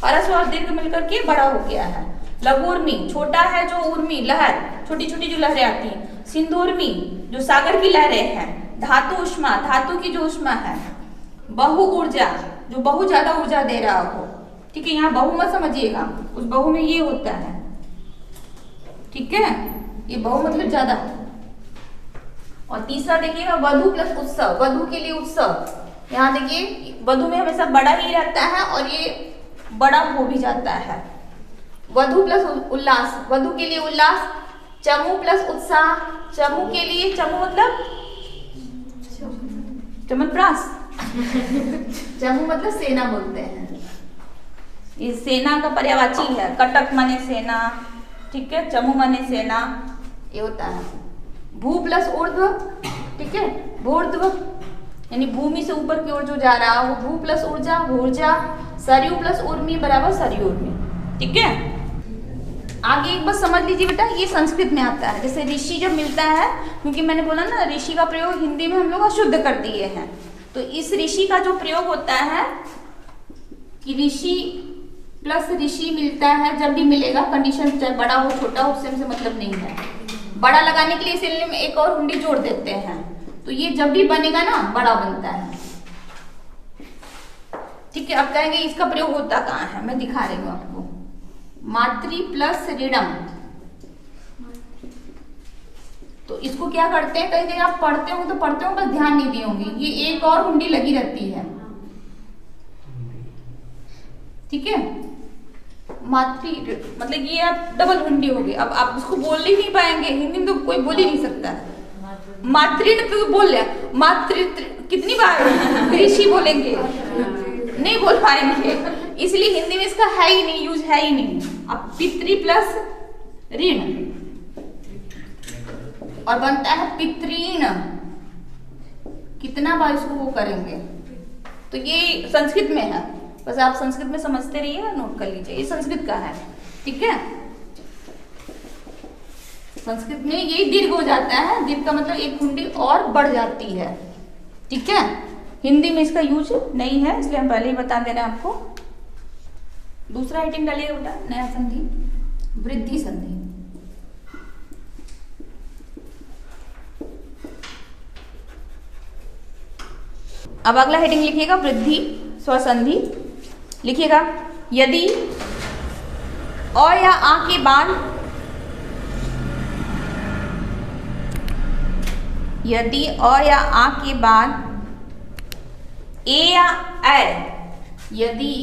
ह्रस्व और दीर्घ मिलकर के बड़ा हो गया है। लघु उर्मी, छोटा है जो उर्मी लहर, छोटी छोटी जो लहरें आती हैं। सिंधु उर्मी, जो सागर की लहरें हैं। धातु उष्मा, धातु की जो उष्मा है। बहु ऊर्जा, जो बहुत ज्यादा ऊर्जा दे रहा हो, ठीक है। यहाँ बहु मत समझिएगा, उस बहु में ये होता है, ठीक है, ये बहु मतलब ज्यादा। और तीसरा देखिएगा वधु प्लस उत्सव, वधु के लिए उत्सव, यहाँ देखिए वधु में हमेशा बड़ा ही रहता है और ये बड़ा हो भी जाता है। वधु प्लस उल्लास, वधु के लिए उल्लास। चमू प्लस उत्साह, चमू के लिए, चमू मतलब चमनप्रास चमू मतलब सेना बोलते हैं, ये सेना का पर्यायवाची है। कटक माने सेना, ठीक है, चमू माने सेना, ये होता है। भू प्लस ऊर्ध्व, ठीक है, भूर्ध्व यानी भूमि से ऊपर की ओर जो जा रहा हो, भू प्लस ऊर्जा, ऊर्जा। सरयू प्लस उर्मी बराबर सरयू उर्मी, ठीक है। आगे एक बात समझ लीजिए बेटा, ये संस्कृत में आता है, जैसे ऋषि जब मिलता है, क्योंकि मैंने बोला ना ऋषि का प्रयोग हिंदी में हम लोग अशुद्ध कर दिए हैं, तो इस ऋषि का जो प्रयोग होता है कि ऋषि प्लस ऋषि मिलता है, जब भी मिलेगा कंडीशन चाहे बड़ा हो छोटा हो उससे हमसे मतलब नहीं है। बड़ा लगाने के लिए इसीलिए में एक और हुंडी जोड़ देते हैं, तो ये जब भी बनेगा ना बड़ा बनता है, ठीक है। अब कहेंगे इसका प्रयोग होता कहाँ है, मैं दिखा रही हूँ आपको। मातृ प्लस ऋणम, तो इसको क्या करते हैं, कहीं कहीं आप पढ़ते हो तो पढ़ते हो बस ध्यान नहीं दिए होंगे, ये एक और हुंडी लगी रहती है, ठीक है। मातृ मतलब ये आप डबल हुंडी हो गई। अब आप उसको बोल ही नहीं पाएंगे, हिंदी में तो कोई बोल ही नहीं सकता है। मातृ तो बोल लिया, मातृ कितनी बार ऋषि बोलेंगे, नहीं बोल पाएंगे, इसलिए हिंदी में इसका है ही नहीं, यूज है ही नहीं। अब पितृ प्लस ऋण और बनता है पितृण, कितना बार इसको वो करेंगे, तो ये संस्कृत में है, बस आप संस्कृत में समझते रहिए, नोट कर लीजिए, ये संस्कृत का है, ठीक है। संस्कृत में ये दीर्घ हो जाता है, दीर्घ का मतलब एक हुंडी और बढ़ जाती है, ठीक है। हिंदी में इसका यूज नहीं है, इसलिए हम पहले ही बता दे रहे हैं आपको। दूसरा हेडिंग डालिएगा बेटा, नया संधि, वृद्धि संधि। अब अगला हेडिंग लिखिएगा वृद्धि स्वसंधि, लिखिएगा यदि अ या आ के बाद, यदि अ या आ के बाद ए या ऐ, यदि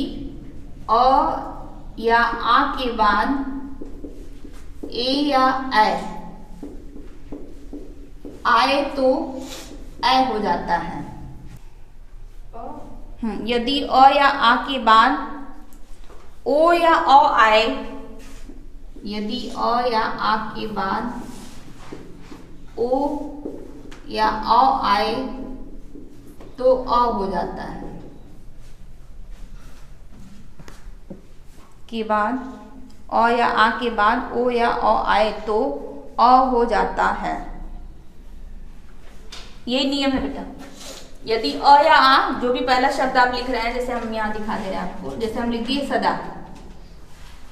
अ या आ के बाद ए या ऐ आए तो ऐ हो जाता है। यदि अ या आ के बाद ओ या अ आए, यदि अ या आ के बाद ओ या अ आए तो अ हो जाता है, के बाद अ या आ के बाद ओ या अ आए तो अ हो जाता है। ये नियम है बेटा, यदि अ या आ, जो भी पहला शब्द आप लिख रहे हैं, जैसे हम यहाँ दिखा दे रहे हैं आपको, जैसे हम लिख दिए सदा,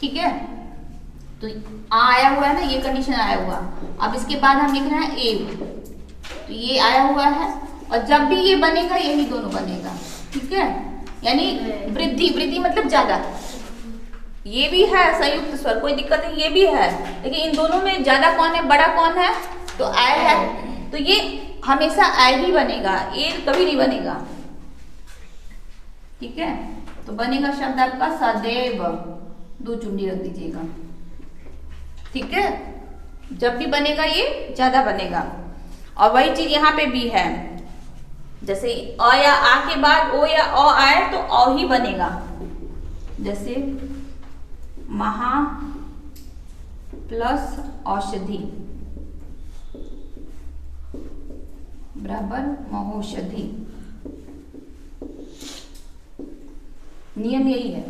ठीक है, तो आ आया हुआ है ना, ये कंडीशन आया हुआ। अब इसके बाद हम लिख रहे हैं एव, तो ये आया हुआ है, और जब भी ये बनेगा यही दोनों बनेगा, ठीक है। यानी वृद्धि, वृद्धि मतलब ज्यादा, ये भी है संयुक्त स्वर, कोई दिक्कत नहीं, ये भी है, लेकिन इन दोनों में ज्यादा कौन है, बड़ा कौन है, तो आय है, तो ये हमेशा आय ही बनेगा, ए कभी नहीं बनेगा, ठीक है। तो बनेगा शब्द आपका सदैव, दो चुंडी रख दीजिएगा, ठीक है। जब भी बनेगा ये ज्यादा बनेगा। और वही चीज यहाँ पे भी है, जैसे अ या आ के बाद ओ या औ आए तो औ ही बनेगा। जैसे महा प्लस औषधि बराबर महौषधि। नियम यही है।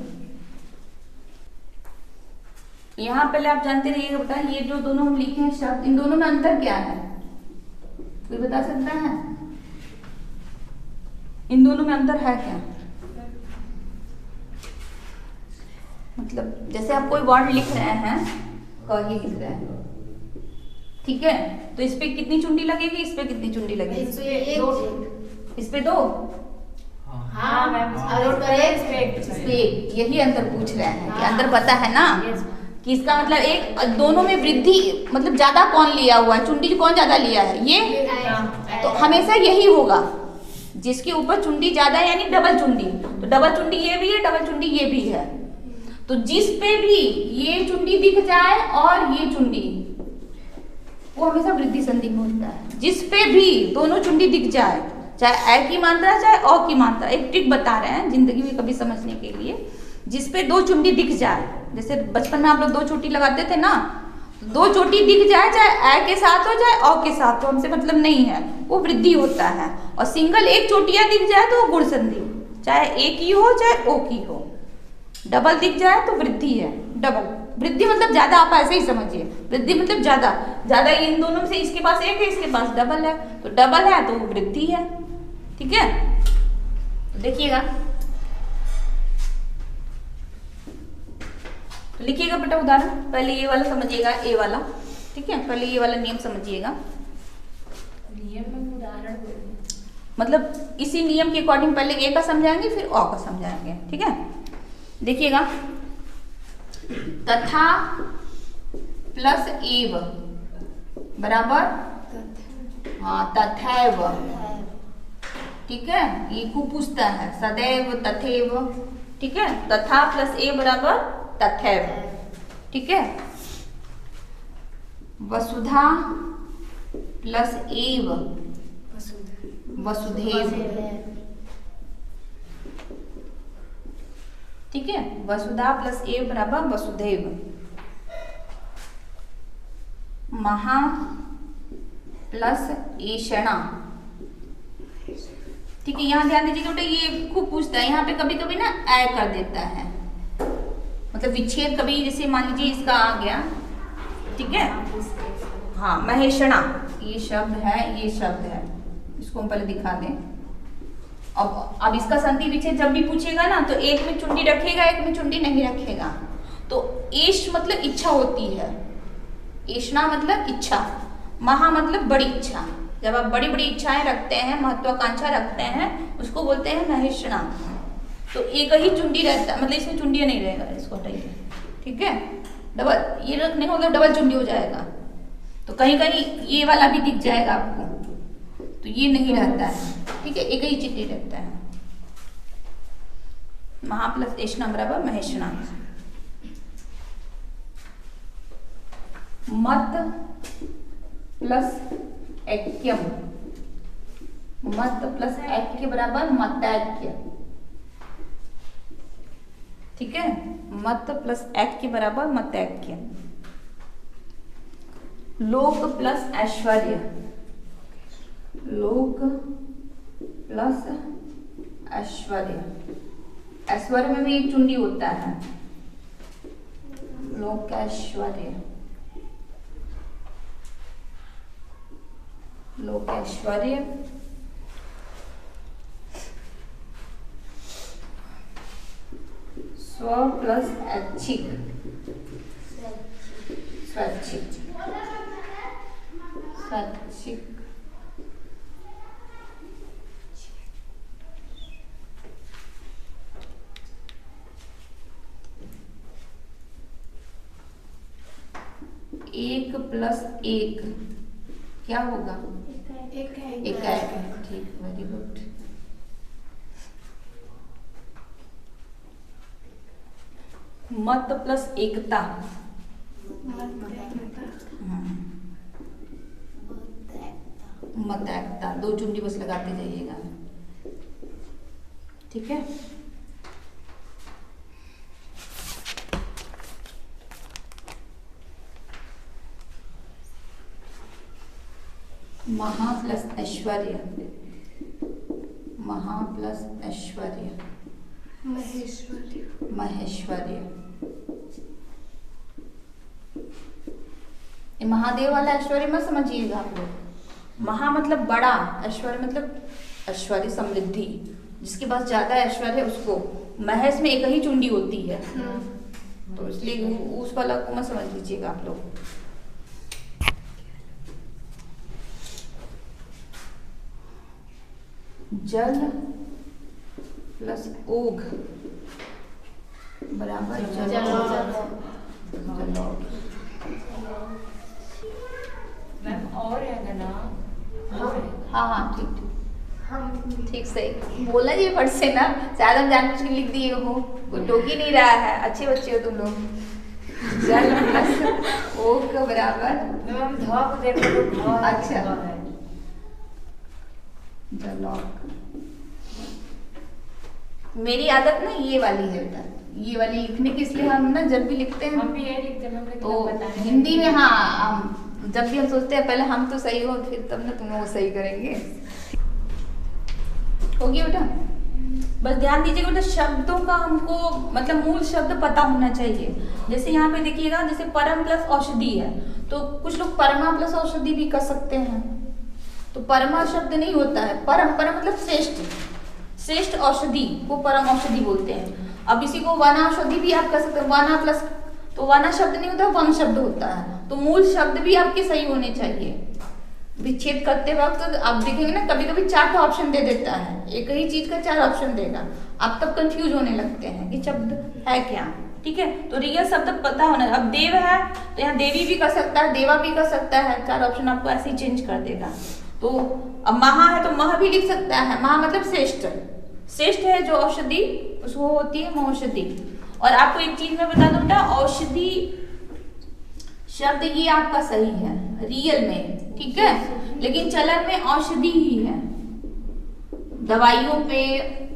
यहां पहले आप जानते रहिएगा बेटा, ये जो दोनों हम लिखे हैं शब्द, इन दोनों में अंतर क्या है, कोई बता सकता है? इन दोनों में अंतर है क्या? मतलब जैसे आप कोई वर्ड लिख रहे हैं, क ही लिख रहे हैं, ठीक है, तो इस पे कितनी चुंडी लगेगी, इस पे कितनी चुंडी लगेगी? इस पे 2।
हाँ मैम,
और
इस पे
एक। यही अंतर पूछ रहे हैं कि अंतर पता है ना, कि इसका मतलब एक दोनों में वृद्धि मतलब ज्यादा कौन लिया हुआ है, चुंडी कौन ज्यादा लिया है, ये। तो हमेशा यही होगा, जिसके ऊपर चुंडी ज्यादा है यानी डबल चुंडी, तो डबल चुंडी ये भी है, डबल चुंडी ये भी है। तो जिस पे भी ये चुंडी दिख जाए और ये चुंडी, वो हमेशा वृद्धि संधि में होता है। जिस पे भी दोनों चुंडी दिख जाए, चाहे ए की मात्रा चाहे औ की मात्रा, एक ट्रिक बता रहे हैं जिंदगी में कभी समझने के लिए। जिस पे 2 चुंडी दिख जाए, जैसे बचपन में आप लोग 2 चोटी लगाते थे ना, 2 चोटी दिख जाए, चाहे ए के साथ हो चाहे औ के साथ हो, हमसे मतलब नहीं है, वो वृद्धि होता है। और सिंगल एक चोटियां दिख जाए तो वो गुण संधि, चाहे ए की हो चाहे ओ की हो। डबल दिख जाए तो वृद्धि है। डबल वृद्धि मतलब ज्यादा, आप ऐसे ही समझिए, वृद्धि मतलब ज्यादा ज्यादा। इन दोनों में से इसके पास 1 है, इसके पास डबल है, तो डबल है तो वो वृद्धि है, ठीक है। तो देखिएगा, तो लिखिएगा बेटा उदाहरण। पहले ये वाला समझिएगा, ए वाला, ठीक है, पहले ये वाला नियम समझिएगा।
नियम में उदाहरण
मतलब इसी नियम के अकॉर्डिंग पहले ए का समझाएंगे फिर औ का समझाएंगे, ठीक है। देखिएगा, तथा प्लस एव बराबर, हाँ, तथैव, ठीक है, ये खूब पूछता है, सदैव तथैव, ठीक है। तथा प्लस ए बराबर तथैव, ठीक है। वसुधा प्लस एव वसुधैव, ठीक है। वसुधा प्लस ए बराबर वसुधैव। महा प्लस एषणा, ठीक है। यहाँ ध्यान दीजिएगा बेटा, ये खूब पूछता है, यहाँ पे कभी कभी ना ऐ कर देता है, मतलब विच्छेद कभी, जैसे मान लीजिए इसका आ गया, ठीक है, हाँ, महेषणा ये शब्द है, ये शब्द है, इसको हम पहले दिखा दें। अब इसका संधि विच्छेद जब भी पूछेगा ना, तो एक में चुंडी रखेगा, एक में चुंडी नहीं रखेगा। तो एश मतलब इच्छा होती है, एषणा मतलब इच्छा, महा मतलब बड़ी इच्छा। जब आप बड़ी बड़ी इच्छाएं रखते हैं, महत्वाकांक्षा रखते हैं, उसको बोलते हैं महेषणा। तो एक ही चुंडी रहता है, मतलब इसमें चुंडी नहीं रहेगा, इसको हटाइए, ठीक है। डबल ये रखने का मतलब डबल चुंडी हो जाएगा। तो कहीं कहीं ये वाला भी दिख जाएगा आपको, तो ये नहीं रहता है, ठीक है, एक ही चिट्ठी रहता है। महा प्लस एषणा बराबर महेषणा। मत प्लस ऐक्यम, मत प्लस ऐक्य बराबर मतैक्य, ठीक है। मत प्लस ऐक्य बराबर मतैक्य। लोक प्लस ऐश्वर्य, लोक प्लस ऐश्वर्य, ऐश्वर्य में भी एक चुंडी होता है, लोक ऐश्वर्य, लोक ऐश्वर्य। स्व प्लस ऐच्छिक, स्वैच्छिक, स्वैच्छिक। एक प्लस एक क्या होगा? एकाएक, ठीक, वेरी गुड। मत प्लस एकता, मत एकता, 2 चुंडी बस लगाते जाइएगा। ठीक है। महा प्लस ऐश्वर्य, महा प्लस ऐश्वर्य,
महेश्वरी।
महेश्वर्य। ये महादेव वाला ऐश्वर्य मत समझिएगा आप लोग। महा मतलब बड़ा, ऐश्वर्य मतलब ऐश्वर्य समृद्धि, जिसके पास ज्यादा ऐश्वर्य उसको। महेश में एक ही चुंडी होती है, तो इसलिए उस वाला को मत समझ लीजिएगा आप लोग। जल प्लस ओघ बराबर जलौघ।
मैम और है ना?
हाँ हाँ ठीक ठीक
हम
ठीक सही बोला ये फट से ना, शायद हम जानबूझ के लिख दिए हो, कोई टोक ही नहीं रहा है। अच्छे बच्चे हो तुम लोग। जल प्लस ओघ का बराबर
मैम धा को देखो तो धा है,
अच्छा।
धा है।
जलौघ। मेरी आदत ना ये वाली है बेटा, ये वाली लिखने की, इसलिए हम ना जब भी लिखते हैं
हम भी यही लिखते हैं मैम, लेकिन
तो
आप बताएं।
हिंदी में हाँ, जब भी हम सोचते हैं पहले हम तो सही हो, फिर तब ना तुम लोग सही करेंगे। हो गया बेटा? बस ध्यान दीजिएगा बेटा, शब्दों का हमको मतलब मूल शब्द पता होना चाहिए। जैसे यहाँ पे देखिएगा, जैसे परम प्लस औषधि है, तो कुछ लोग परमा प्लस औषधि भी कर सकते हैं, तो परमा शब्द नहीं होता है। परम मतलब श्रेष्ठ, श्रेष्ठ औषधि को परम औषधि बोलते हैं। अब इसी को वनौषधि भी आप कर सकते हैं, वना प्लस, तो वना शब्द नहीं होता, वन शब्द होता है। तो मूल शब्द भी आपके सही होने चाहिए। विच्छेद करते वक्त तो आप देखेंगे ना, कभी कभी 4 का ऑप्शन दे देता है, एक ही चीज का 4 ऑप्शन देगा, आप तब कंफ्यूज होने लगते हैं कि शब्द है क्या। ठीक है, तो रियल शब्द पता होना। अब देव है तो यहाँ देवी भी कर सकता है, देवा भी कर सकता है, 4 ऑप्शन आपको ऐसे ही चेंज कर देगा। तो अब महा है तो मह भी लिख सकता है, महा मतलब श्रेष्ठ, श्रेष्ठ है जो औषधि उसको होती है महौषधि। और आपको एक चीज मैं बता दूं बेटा, औषधि शब्द ये आपका सही है रियल में, ठीक है, लेकिन चलन में औषधि ही है। दवाइयों पे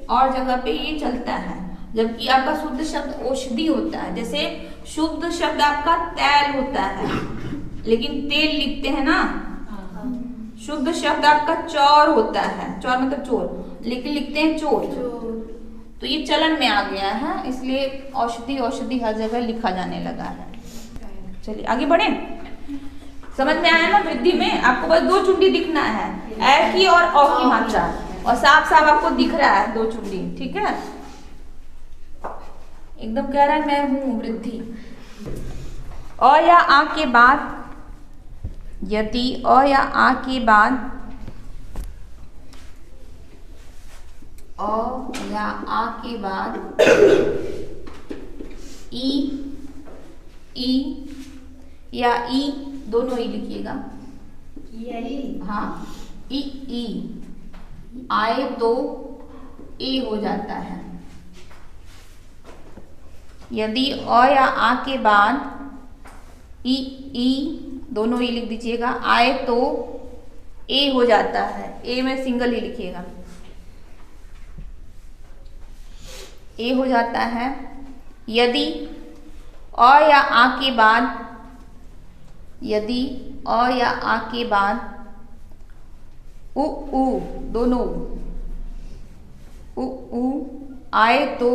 और जगह पे ये चलता है, जबकि आपका शुद्ध शब्द औषधि होता है। जैसे शुद्ध शब्द आपका तैल होता है, लेकिन तेल लिखते हैं ना। शुद्ध शब्द आपका चौर होता है, चौर मतलब चोर, लेकिन लिखते हैं चोर। तो ये चलन में आ गया है, इसलिए औषधि औषधि हर जगह लिखा जाने लगा है। चलिए आगे बढ़े। समझ में आया ना? वृद्धि में आपको बस 2 चुंडी दिखना है, ए की और औ की मात्रा, और साफ साफ आपको दिख रहा है 2 चुंडी। ठीक है, एकदम कह रहा है मैं हूं वृद्धि। अ या आ के बाद, यदि अ या आ के बाद, अ या आ के बाद ई या ई, दोनों ई लिखिएगा। हाँ, ई आए तो ए हो जाता है। यदि अ या आ के बाद ई दोनों ई लिख दीजिएगा, आए तो ए हो जाता है। ए में सिंगल ही लिखिएगा, ए हो जाता है। यदि अ या आ के बाद, यदि अ या आ के बाद उ दोनों उ आए तो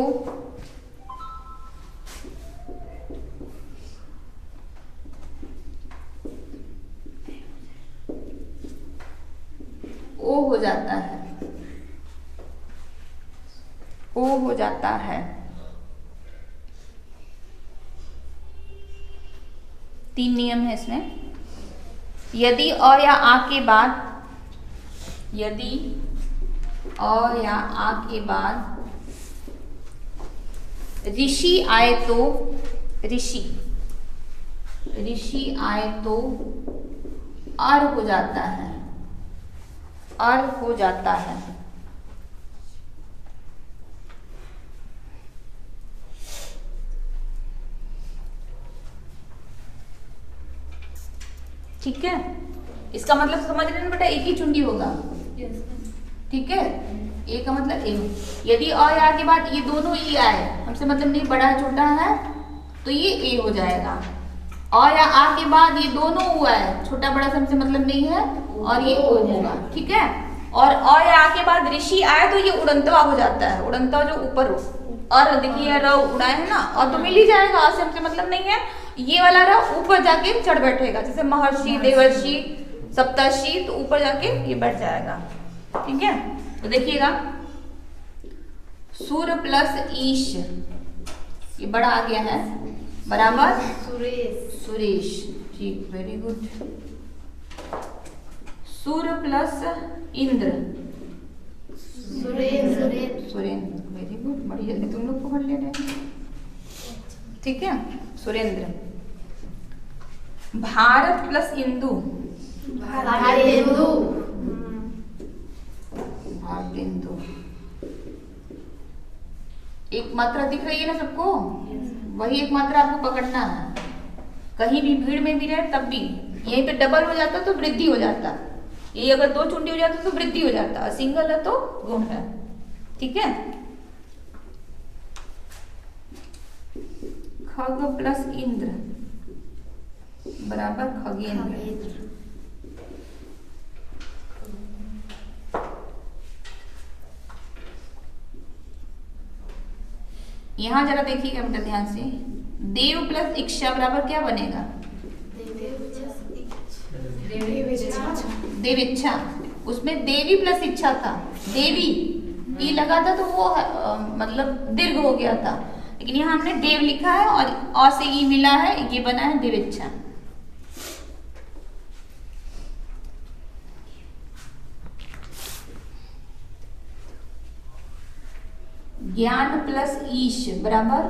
ओ हो जाता है, ओ हो जाता है। 3 नियम है इसमें। यदि अ या आ के बाद, यदि अ या आ के बाद ऋषि आए तो, ऋषि आए तो अर हो जाता है, अर हो जाता है। ठीक है, इसका मतलब समझ रहे हैं बेटा, एक ही चुंडी होगा। ठीक है, ए का मतलब ए। यदि अ या के बाद ये दोनों ई आए, हमसे मतलब नहीं बड़ा है छोटा है, तो ये ए हो जाएगा। अ या आ के बाद ये दोनों उ आए, छोटा बड़ा से हमसे मतलब नहीं है, और ये ओ होगा। ठीक है। और अ या आ के बाद ऋषि आए तो ये उड़ंतवा हो जाता है। उड़ंतवा जो ऊपर हो, और देखिए र उड़ाए है ना, और तो मिल ही जाएगा, अ से हमसे मतलब नहीं है। ये वाला र ऊपर जाके चढ़ बैठेगा, जैसे महर्षि, देवर्षि, सप्तर्षि, तो ऊपर जाके ये बैठ जाएगा। ठीक है। तो देखिएगा सुर प्लस ईश, ये बड़ा आ गया है, बराबर
सुरेश।
सुरेश। ठीक, वेरी गुड। सुर plus Indra,
Surendra.
Surendra, very good, बड़ी जल्दी तुम लोग पकड़ ले रहे हैं। ठीक है, सुरेंद्र। भारत प्लस इंदु,
भारतेंदु।
भारतेंदु। एक मात्रा दिख रही है ना सबको, वही एक मात्रा आपको पकड़ना है। कहीं भी भीड़ में भी रहे तब भी, यहीं पे डबल हो जाता तो वृद्धि हो जाता, ये अगर दो चुंडी हो जाता तो वृद्धि हो जाता, सिंगल है तो गुण है। ठीक है। खग प्लस इंद्र बराबर खगेंद्र। यहां जरा देखिएगा बेटा ध्यान से, देव प्लस इच्छा बराबर क्या बनेगा? देव इच्छा। उसमें देवी प्लस इच्छा था, देवी ई लगा था तो वो मतलब दीर्घ हो गया था, लेकिन यहाँ हमने देव लिखा है और अ से ई मिला है, ये बना है देव इच्छा। ज्ञान प्लस ईश बराबर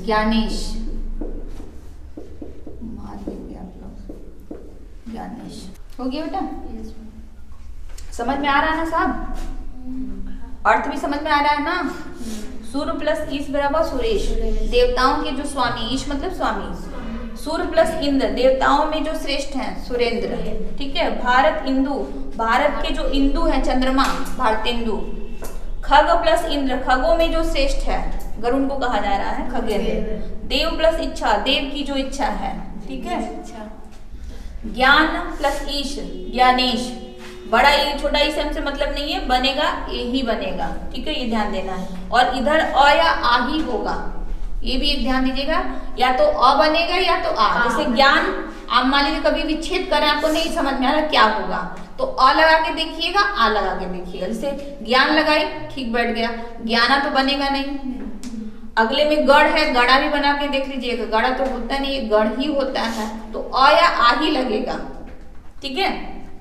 ज्ञानेश। मार देंगे आप लोग, ज्ञानेश हो गया बेटा। समझ में आ रहा है ना साहब? अर्थ भी समझ में आ रहा है ना? सूर्य प्लस ईश बराबर सुरेश, देवताओं के जो स्वामी, ईश मतलब स्वामी। सूर्य प्लस इंद्र, देवताओं में जो श्रेष्ठ हैं सुरेंद्र। ठीक है। भारत इंदु, भारत के जो इंदु हैं चंद्रमा, भारतेंदु। खग प्लस इंद्र, खगों में जो श्रेष्ठ है गरुण को कहा जा रहा है खगेंद्र। देव प्लस इच्छा, देव की जो इच्छा है। ठीक है। ज्ञान प्लस ईश ज्ञानेश, बड़ा ई छोटा ई से हमसे मतलब नहीं है, बनेगा ए ही बनेगा। ठीक है, ये ध्यान देना है। और इधर अ या आ ही होगा, ये भी एक ध्यान दीजिएगा, या तो अ बनेगा या तो आ। जैसे ज्ञान, आप मान लीजिए कभी विच्छेद करें, आपको नहीं समझ में आ रहा क्या होगा, तो अ लगा के देखिएगा, आ लगा के देखिएगा। जैसे ज्ञान लगाई, ठीक बैठ गया, ज्ञाना तो बनेगा नहीं। अगले में गढ़ है, गड़ा भी बना के देख लीजिएगा, गड़ा तो होता नहीं, ये गढ़ ही होता है, तो अ या आ ही लगेगा। ठीक है।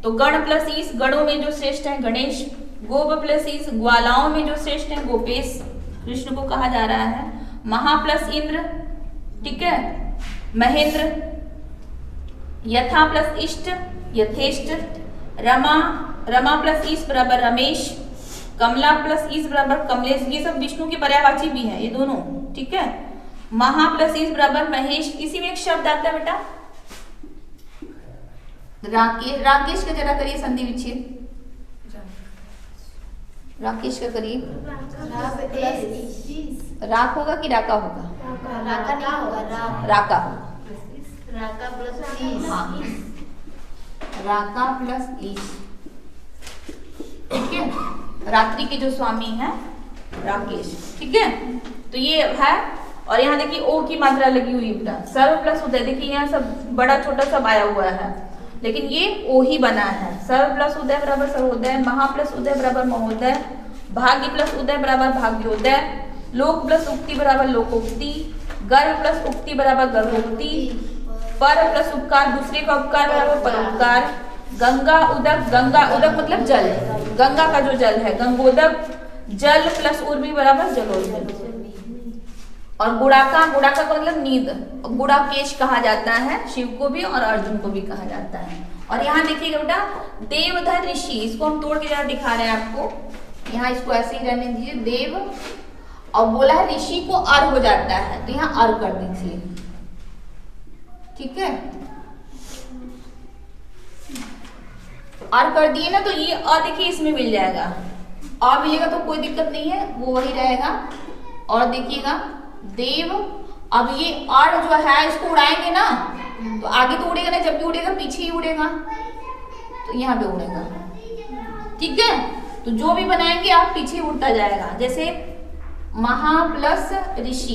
तो गण प्लस ईश, गणों में जो श्रेष्ठ है गणेश। गोप प्लस ईश, ग्वालाओं में जो श्रेष्ठ है गोपेश, कृष्ण को कहा जा रहा है। महा प्लस इंद्र, ठीक है, महेंद्र। यथा प्लस इष्ट, यथेष्ट। रमा, रमा प्लस ईश बराबर रमेश। कमला प्लस ईश बराबर कमलेश, ये सब विष्णु के पर्यायवाची भी हैं ये दोनों। ठीक है। महा प्लस ईश बराबर महेश। इसी में एक शब्द आता है बेटा राकेश, राकेश का जरा करिए संधि विच्छेद, राकेश का करिए। राक होगा कि राका होगा? राका होगा। राका प्लस ईश। हाँ, राका प्लस ईश। ठीक है। रात्रि के जो स्वामी हैं राकेश। ठीक है। तो ये है। और यहाँ देखिए ओ की मात्रा लगी हुई बेटा, सर्व प्लस उदय। देखिए यहाँ सब बड़ा छोटा सब आया हुआ है, लेकिन ये ओ ही बना है। सर्व प्लस उदय बराबर सर्वोदय। महा प्लस उदय बराबर महोदय। भाग्य प्लस उदय बराबर भाग्योदय। लोक प्लस उक्ति बराबर लोकोक्ति। गर्भ प्लस उक्ति बराबर गर्भोक्ति। पर प्लस उपकार, दूसरे का उपकार बराबर परोपकार। गंगा उदक, गंगा उदक मतलब जल, गंगा का जो जल है गंगोदक। जल प्लस उर्वी बराबर जलोदक। और गुड़ाका, गुड़ाका का मतलब नींद, गुड़ाकेश कहा जाता है शिव को भी और अर्जुन को भी कहा जाता है। और यहाँ देखिएगा बेटा देवधर ऋषि, इसको हम तोड़ के जरा दिखा रहे हैं आपको। यहाँ इसको ऐसे ही रहने दीजिए, देव और बोला है ऋषि को अर हो जाता है, तो यहाँ अर कर दीजिए। ठीक है। और कर दिए ना, तो ये अ देखिए इसमें मिल जाएगा, अ मिलेगा तो कोई दिक्कत नहीं है, वो वही रहेगा। और देखिएगा देव, अब ये और जो है इसको उड़ाएंगे ना, तो आगे तो उड़ेगा ना, जब भी उड़ेगा पीछे ही उड़ेगा, तो यहाँ पे उड़ेगा। ठीक है, तो जो भी बनाएंगे आप पीछे उड़ता जाएगा। जैसे महा प्लस ऋषि,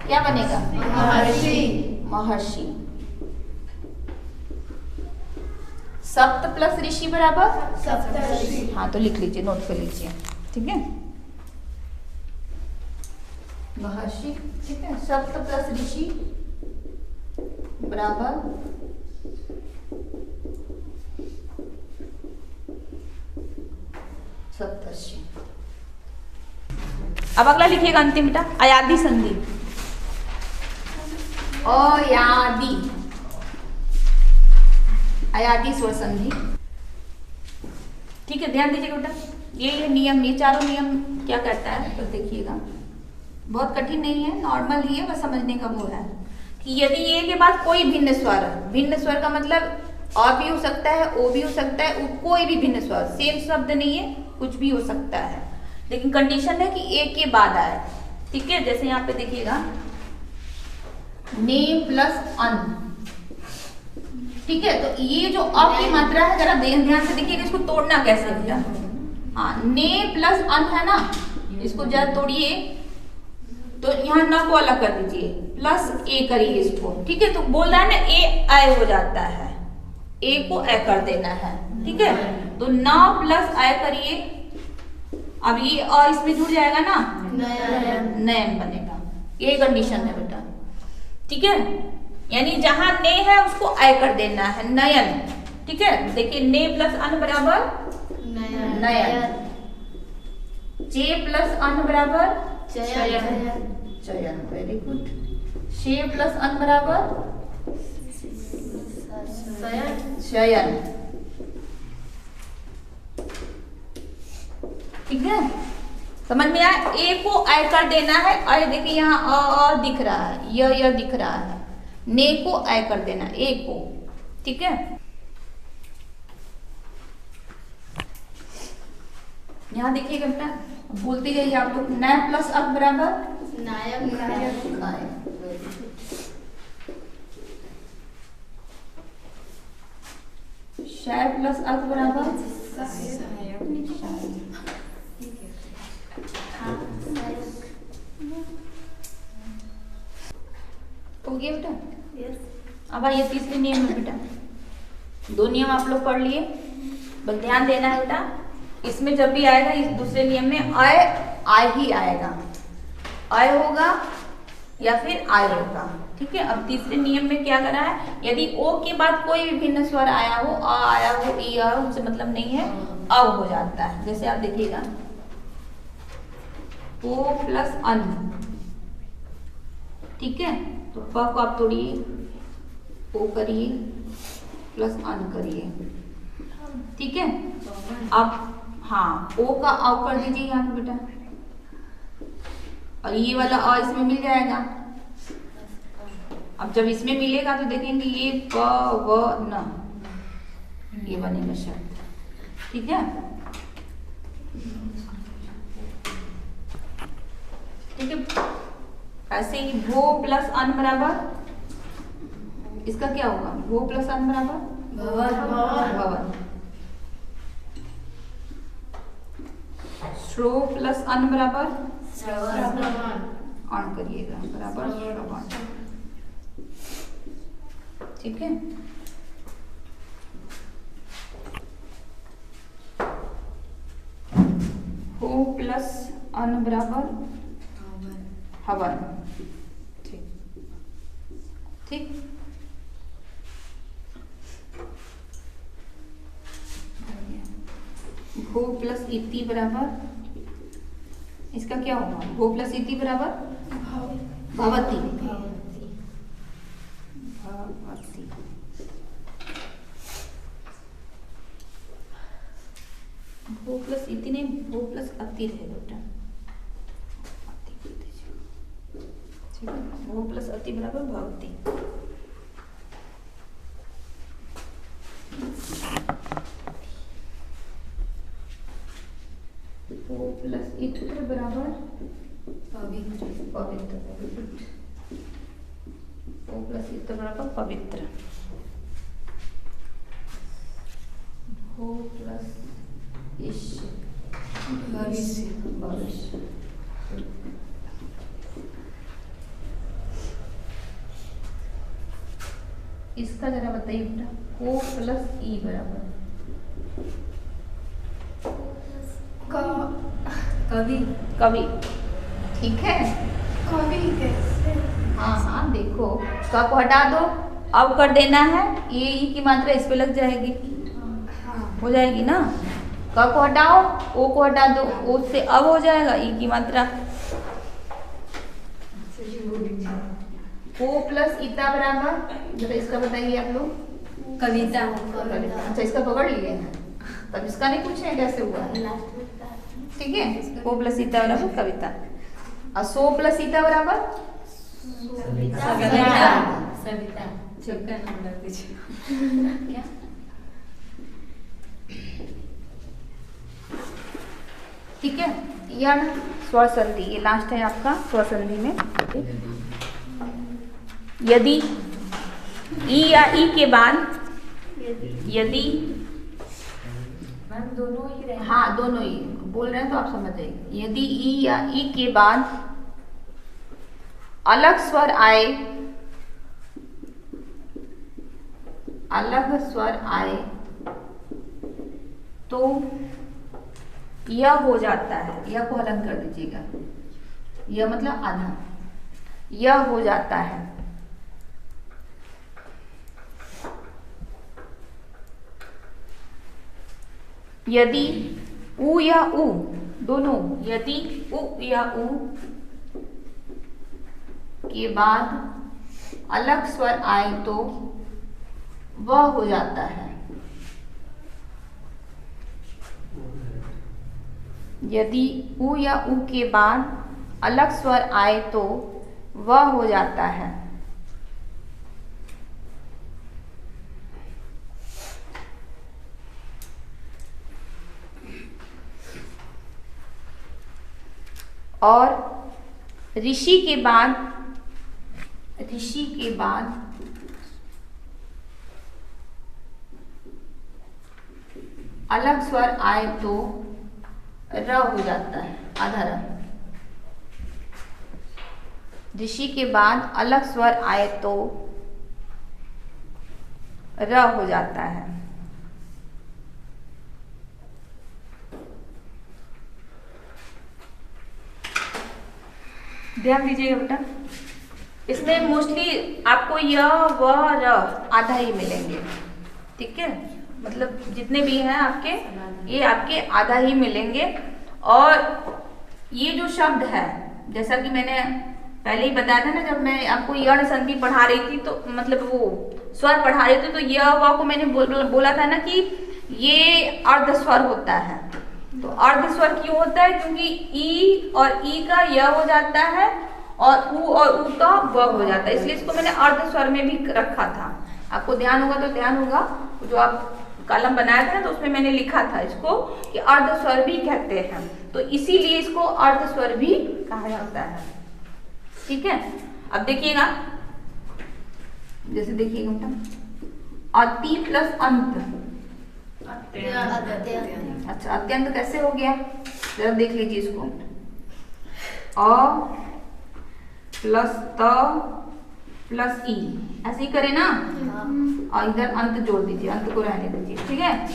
क्या बनेगा?
महर्षि।
महर्षि। सप्त प्लस ऋषि बराबर
सप्तर्षि।
हाँ, तो लिख लीजिए, नोट कर लीजिए। ठीक है, महर्षि। ठीक है, सप्त प्लस ऋषि बराबर सप्तर्षि। अब अगला लिखिएगा अंतिम बेटा, अयादि संधि। अयादि, अयादि स्वर संधि। ठीक है, ध्यान दीजिएगा बेटा, ये नियम, ये चारों नियम क्या कहता है तो देखिएगा, बहुत कठिन नहीं है, नॉर्मल ही है, बस समझने का वो है कि यदि ये के बाद कोई भिन्न स्वर का मतलब अ भी हो सकता है, ओ भी हो सकता है, कोई भी भिन्न स्वर, सेम शब्द नहीं है, कुछ भी हो सकता है, लेकिन कंडीशन है कि एक के बाद आए। ठीक है, जैसे यहाँ पे देखिएगा ने प्लस अन। ठीक है, तो ये जो अ की मात्रा है, जरा ध्यान से देखिएगा, इसको तोड़ना कैसे बेटा। हाँ, ने प्लस अन है ना, इसको जरा तोड़िए, तो यहाँ न को अलग कर दीजिए, प्लस ए करिए इसको। ठीक है, तो बोल रहा है ना ए आय हो जाता है, ए को ए कर देना है। ठीक है, तो न प्लस आय करिए, अब ये अ इसमें जुड़ जाएगा ना, नयन बनेगा। ये कंडीशन है बेटा। ठीक है, यानी जहां ने है उसको आय कर देना है, नयन। ठीक है, देखिए ने प्लस अन बराबर नयन, चे प्लस अन बराबर चयन। Very good. शे प्लस अन बराबर शयन। ठीक है, समझ में आया? ए को आय कर देना है, आय देखिए यहाँ अ दिख रहा है, य दिख रहा है, ने को आय कर देना, ए को। ठीक है, यहाँ देखिएगा बेटा, बोलते जाइए आप लोग, नय प्लस अक बराबर
नायक।
नायक। शय प्लस अक बराबर हो गया बेटा। अब आइए तीसरे नियम में बेटा, दो नियम आप लोग पढ़ लिए, बस ध्यान देना है बेटा, इसमें जब भी आएगा इस दूसरे नियम में आय ही आएगा, आय होगा या फिर आय होगा। ठीक है, अब तीसरे नियम में क्या करा है, यदि ओ के बाद कोई भी भिन्न स्वर आया हो, आ आया हो, ई आया हो, उनसे मतलब नहीं है, अव हो जाता है। जैसे आप देखिएगा ओ प्लस अन। ठीक है, तो प को आप तोड़िए, ओ करिए प्लस अन करिए। ठीक है, अब हाँ, ओ का अव कर दीजिए यहाँ पे बेटा, और ये वाला अ इसमें मिल जाएगा। अब जब इसमें मिलेगा तो देखेंगे ये प व न, ये बनेगा शब्द। ठीक है, ठीक है, ऐसे ही भो प्लस अन बराबर, इसका क्या होगा, भो प्लस अन बराबर भवन। श्रो प्लस अन बराबर ऑन करिएगा, बराबर श्रवण। ठीक है, हो प्लस अन बराबर हवन। ठीक ठीक, भो प्लस इति बराबर, इसका क्या होगा, भो प्लस इति बराबर भवती। भो प्लस इति नहीं, भो प्लस अति रहेगा बेटा, ठीक है, भो प्लस अति बराबर भवती। इत्र बराबर पवित्र। ओ प्लस इत्र बराबर पवित्र। भो प्लस ईश्य भविष्य। इसका जरा बताइए बेटा। को प्लस ई बराबर
कवि।
कवि। ठीक है।
कवि कैसे?
हाँ देखो, क को हटा दो, अब कर देना है, ये ई की मात्रा इस पे लग जाएगी, हो जाएगी ना। क को हटाओ, ओ को हटा दो, ओ से अब हो जाएगा ई की मात्रा। ओ प्लस इता बराबर, जरा इसका बताइए आप लोग।
कविता।
अच्छा, इसका पकड़ लिए हैं, तब इसका नहीं पूछे कैसे हुआ। ठीक है, ओ प्लस इता बराबर कविता। और सो प्लस इता बराबर
सविता। सबका नाम रख दीजिए। क्या?
ठीक है, यण स्वर संधि, ये लास्ट है आपका स्वर संधि में। यदि ई या ई के बाद, यदि
मैम दोनों ही रहे।
हाँ दोनों ही बोल रहे हैं तो आप समझ जाइए। यदि ई या ई के बाद अलग स्वर आए, अलग स्वर आए तो यह हो जाता है। यह को हलन कर दीजिएगा, यह मतलब आधा, यह हो जाता है। यदि उ या उ दोनों, यदि उ या उ के बाद अलग स्वर आए तो वह हो जाता है। यदि उ या उ के बाद अलग स्वर आए तो वह हो जाता है। और ऋषि के बाद, ऋषि के बाद अलग स्वर आए तो र हो जाता है, आधा र। ऋषि के बाद अलग स्वर आए तो र हो जाता है। ध्यान दीजिएगा बेटा, इसमें मोस्टली आपको य व र आधा ही मिलेंगे। ठीक है, मतलब जितने भी हैं आपके, ये आपके आधा ही मिलेंगे। और ये जो शब्द है, जैसा कि मैंने पहले ही बताया था ना, जब मैं आपको यण संधि पढ़ा रही थी तो मतलब वो स्वर पढ़ा रही थी, तो य व को मैंने बोला था ना कि ये अर्ध स्वर होता है। तो अर्ध स्वर क्यों होता है? क्योंकि ई और ई का य हो जाता है और उ का व हो जाता है, इसलिए इसको मैंने अर्ध स्वर में भी रखा था। आपको ध्यान होगा तो ध्यान होगा, जो आप कॉलम बनाया था ना तो उसमें मैंने लिखा था इसको कि अर्ध स्वर भी कहते हैं, तो इसीलिए इसको अर्ध स्वर भी कहा जाता है। ठीक है, अब देखिएगा, जैसे देखिएगा बेटा, अति प्लस अंत। अच्छा, अत्यंत कैसे हो गया, जरा देख लीजिए इसको। अ प्लस त प्लस ई, ऐसे ही करें ना। और इधर अंत जोड़ दीजिए, अंत को रहने दीजिए। ठीक है,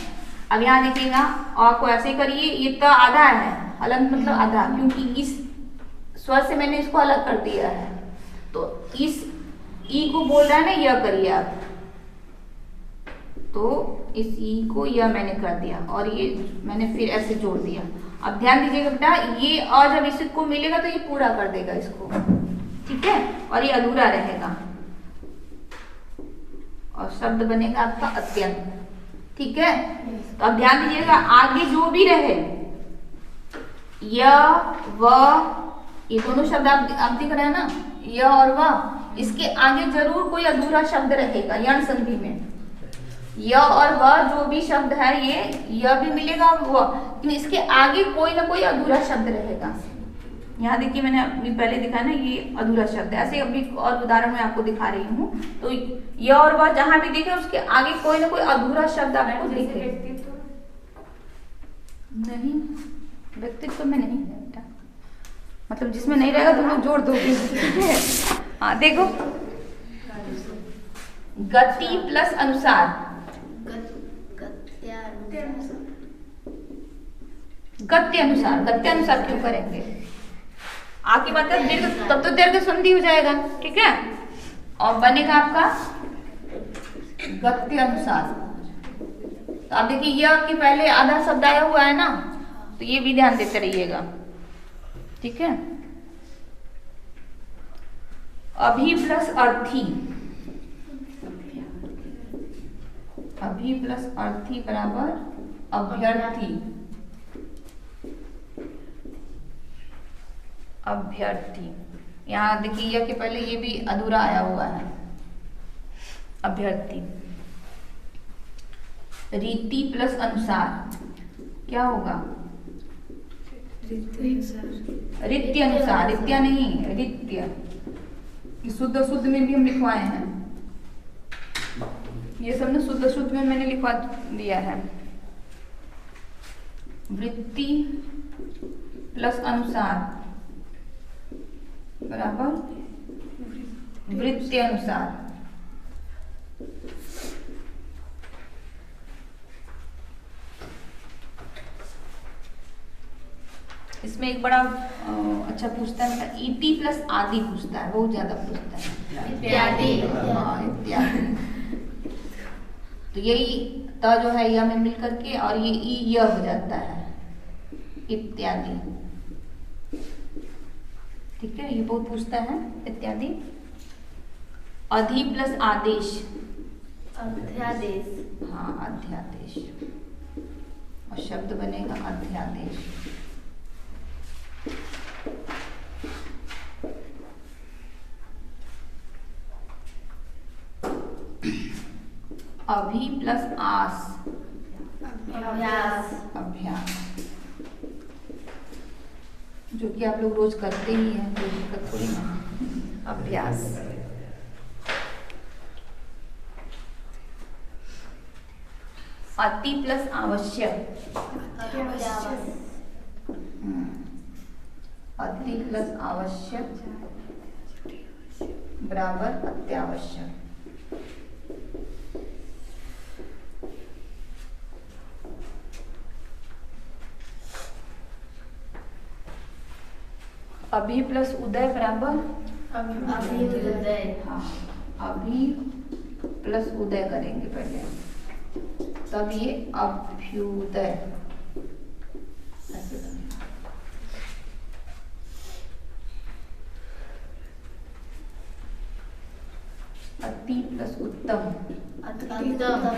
अब यहाँ देखिएगा, अ को ऐसे करिए, ये त आधा है, हलंत मतलब आधा, क्योंकि इस स्वर से मैंने इसको अलग कर दिया है। तो इस ई को बोल रहा है ना, यह करिए आप, तो इस ई को यह मैंने कर दिया और ये मैंने फिर ऐसे जोड़ दिया। अब ध्यान दीजिएगा बेटा, ये अ जब इसको मिलेगा तो ये पूरा कर देगा इसको। ठीक है, और ये अधूरा रहेगा और शब्द बनेगा आपका अत्यंत। ठीक है, तो अब ध्यान दीजिएगा, आगे जो भी रहे, य व, ये दोनों शब्द आप दिख रहे हैं ना, य और व, इसके आगे जरूर कोई अधूरा शब्द रहेगा यण संधि में। य और व जो भी शब्द है, ये य भी मिलेगा, व लेकिन इसके आगे कोई ना कोई अधूरा शब्द रहेगा। यहाँ देखिए मैंने अभी पहले दिखाया ना, ये अधूरा शब्द है। ऐसे अभी और उदाहरण मैं आपको दिखा रही हूँ। तो यह और वह जहां भी दिखे उसके आगे कोई ना कोई अधूरा शब्द आपको दिखे। नहीं, व्यक्तित्व में नहीं है बेटा, मतलब जिसमें नहीं रहेगा तो लोग जोड़ दोगे, ठीक है। हाँ देखो, गति प्लस अनुसार, गत्य अनुसार, गत्य अनुसार क्यों करेंगे? आगे मतलब दीर्घ, तब तो दीर्घ संधि हो जाएगा, ठीक है। और बनेगा आपका गत्य अनुसार। तो आप देखिए यह कि पहले आधा शब्द आया हुआ है ना, तो ये भी ध्यान देते रहिएगा, ठीक है। अभी प्लस अर्थी, अभी प्लस अर्थी बराबर अभ्यर्थी, अभ्यर्थी। यहाँ देखिए यह के पहले ये भी अधूरा आया हुआ है, अभ्यर्थी। रीति प्लस अनुसार क्या होगा? रित्य अनुसार, रित्या नहीं, रित्य। शुद्ध शुद्ध में भी हम लिखवाए हैं, ये सब ना शुद्ध शुद्ध में मैंने लिखवा दिया है। वृत्ति प्लस अनुसार बराबर वृत्ति अनुसार। इसमें एक बड़ा अच्छा पूछता है, इति प्लस आदि पूछता है, बहुत ज्यादा पूछता है, इत्यादि। हाँ इत्यादि। तो यही त जो है यह में मिल करके और ये ई य हो जाता है, इत्यादि, ठीक है। ये बहुत पूछता है, इत्यादि। अधि प्लस आदेश,
अध्यादेश।
हाँ अध्यादेश, और शब्द बनेगा अध्यादेश। अभि प्लस आस,
अभ्यास।
अभ्यास, जो कि आप लोग रोज करते ही हैं, कोई दिक्कत थोड़ी ना। अभ्यास। अति प्लस आवश्यक, अति प्लस आवश्यक बराबर अत्यावश्यक। अभी प्लस उदय बराबर
अभ्युदय।
हाँ, अभी प्लस उदय करेंगे पहले, तब ये अभ्युदय ऐसे बनेगा। अति प्लस उत्तम,
अति उत्तम।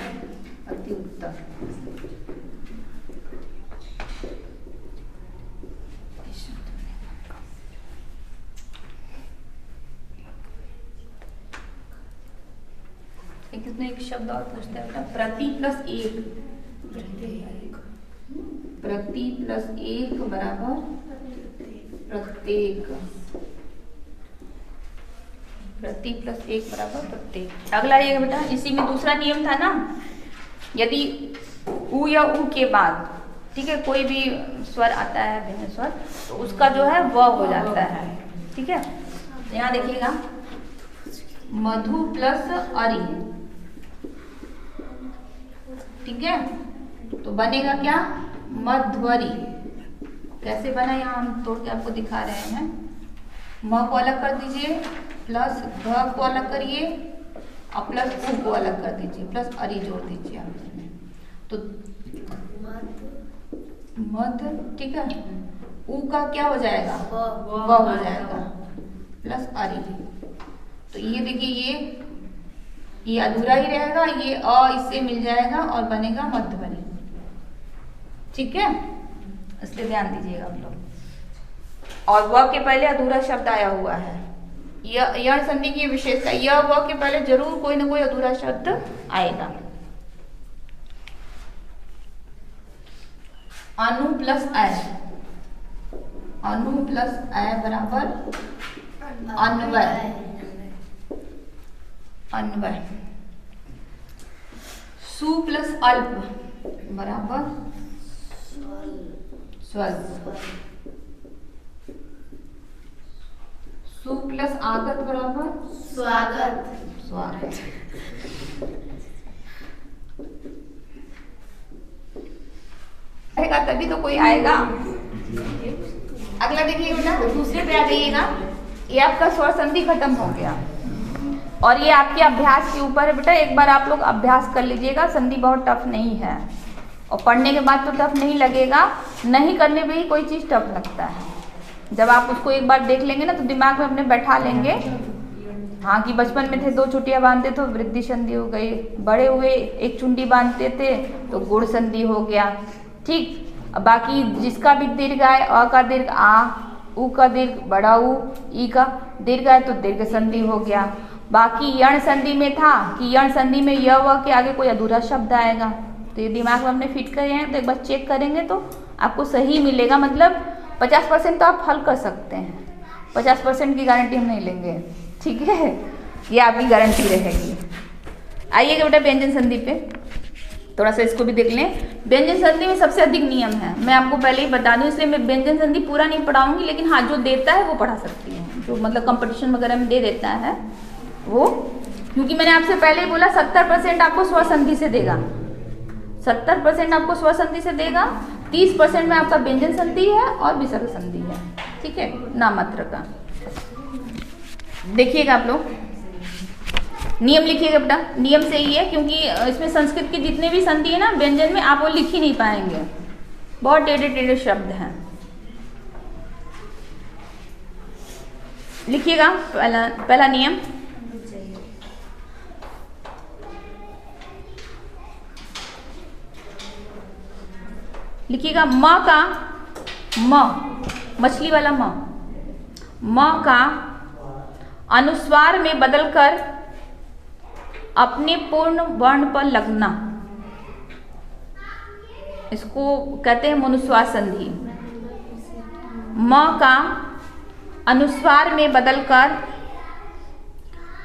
अति उत्तम। इसमें एक शब्द और पूछता है, प्रति प्लस एक, प्रति प्लस एक बराबर प्रत्येक, प्रति प्लस एक बराबर प्रत्येक। अगला ये बेटा, इसी में दूसरा नियम था ना, यदि उ या उ के बाद, ठीक है, कोई भी स्वर आता है भिन्न स्वर, तो उसका जो है व हो जाता है, ठीक है। यहाँ देखिएगा, मधु प्लस अरि, ठीक है, तो बनेगा क्या? मध्वरी। कैसे बना, यहाँ हम तोड़ के आपको दिखा रहे हैं। म को अलग कर दीजिए, प्लस घ को अलग करिए और प्लस उ को अलग कर दीजिए, प्लस अरि जोड़ दीजिए आप इसमें, तो मध, ठीक है। उ का क्या हो जाएगा? व हो जाएगा, प्लस अरि। तो ये देखिए, ये अधूरा ही रहेगा, ये अ इससे मिल जाएगा और बनेगा मध्यवरी, ठीक है। इसलिए ध्यान दीजिएगा आप लोग। और व के पहले अधूरा शब्द आया हुआ है, यह संधि की विशेषता, यह व के पहले जरूर कोई ना कोई अधूरा शब्द आएगा। अनु प्लस अ, अनु प्लस अ बराबर अन्वय, अन्वय। सु प्लस अल्प बराबर स्वल्प, सु प्लस आगत बराबर
स्वागत,
स्वागत। आएगा तभी तो कोई आएगा। अगला देखिए बेटा, दूसरे पे आ जाइएगा। ये आपका स्वर संधि खत्म हो गया और ये आपके अभ्यास के ऊपर है बेटा। एक बार आप लोग अभ्यास कर लीजिएगा, संधि बहुत टफ नहीं है और पढ़ने के बाद तो टफ नहीं लगेगा, नहीं करने में ही कोई चीज़ टफ लगता है। जब आप उसको एक बार देख लेंगे ना तो दिमाग में अपने बैठा लेंगे। हाँ कि बचपन में थे 2 चुटियाँ बांधते तो वृद्धि संधि हो गई, बड़े हुए 1 चुंडी बांधते थे तो गुण संधि हो गया। ठीक, बाकी जिसका भी दीर्घ है, अ का दीर्घ आ, उ का दीर्घ बड़ा उ, ई का दीर्घ है तो दीर्घ संधि हो गया। बाकी यण संधि में था कि यण संधि में य व के आगे कोई अधूरा शब्द आएगा, तो ये दिमाग में हमने फिट करे हैं, तो एक बार चेक करेंगे तो आपको सही मिलेगा। मतलब 50% तो आप हल कर सकते हैं, 50% की गारंटी हम नहीं लेंगे, ठीक है, ये आपकी गारंटी रहेगी। आइएगा बेटा व्यंजन संधि पे, थोड़ा सा इसको भी देख लें। व्यंजन संधि में सबसे अधिक नियम है, मैं आपको पहले ही बता दूं, इसलिए मैं व्यंजन संधि पूरा नहीं पढ़ाऊंगी, लेकिन हाँ जो देता है वो पढ़ा सकती हूँ, जो मतलब कंपटीशन वगैरह में दे देता है वो, क्योंकि मैंने आपसे पहले ही बोला 70% आपको स्वर संधि से देगा, 70% आपको स्वर संधि से देगा, 30% में आपका व्यंजन संधि है और विसर्ग संधि है, ठीक है, नामात्र का। देखिएगा आप लोग, नियम लिखिएगा बेटा। नियम से ही है क्योंकि इसमें संस्कृत के जितने भी संधि है ना व्यंजन में, आप वो लिख ही नहीं पाएंगे, बहुत टेढ़े टेढ़े शब्द हैं। लिखिएगा पहला नियम, लिखिएगा म का, म मछली वाला म का अनुस्वार में बदलकर अपने पूर्ण वर्ण पर लगना, इसको कहते हैं मनुस्वार संधि। म का अनुस्वार में बदलकर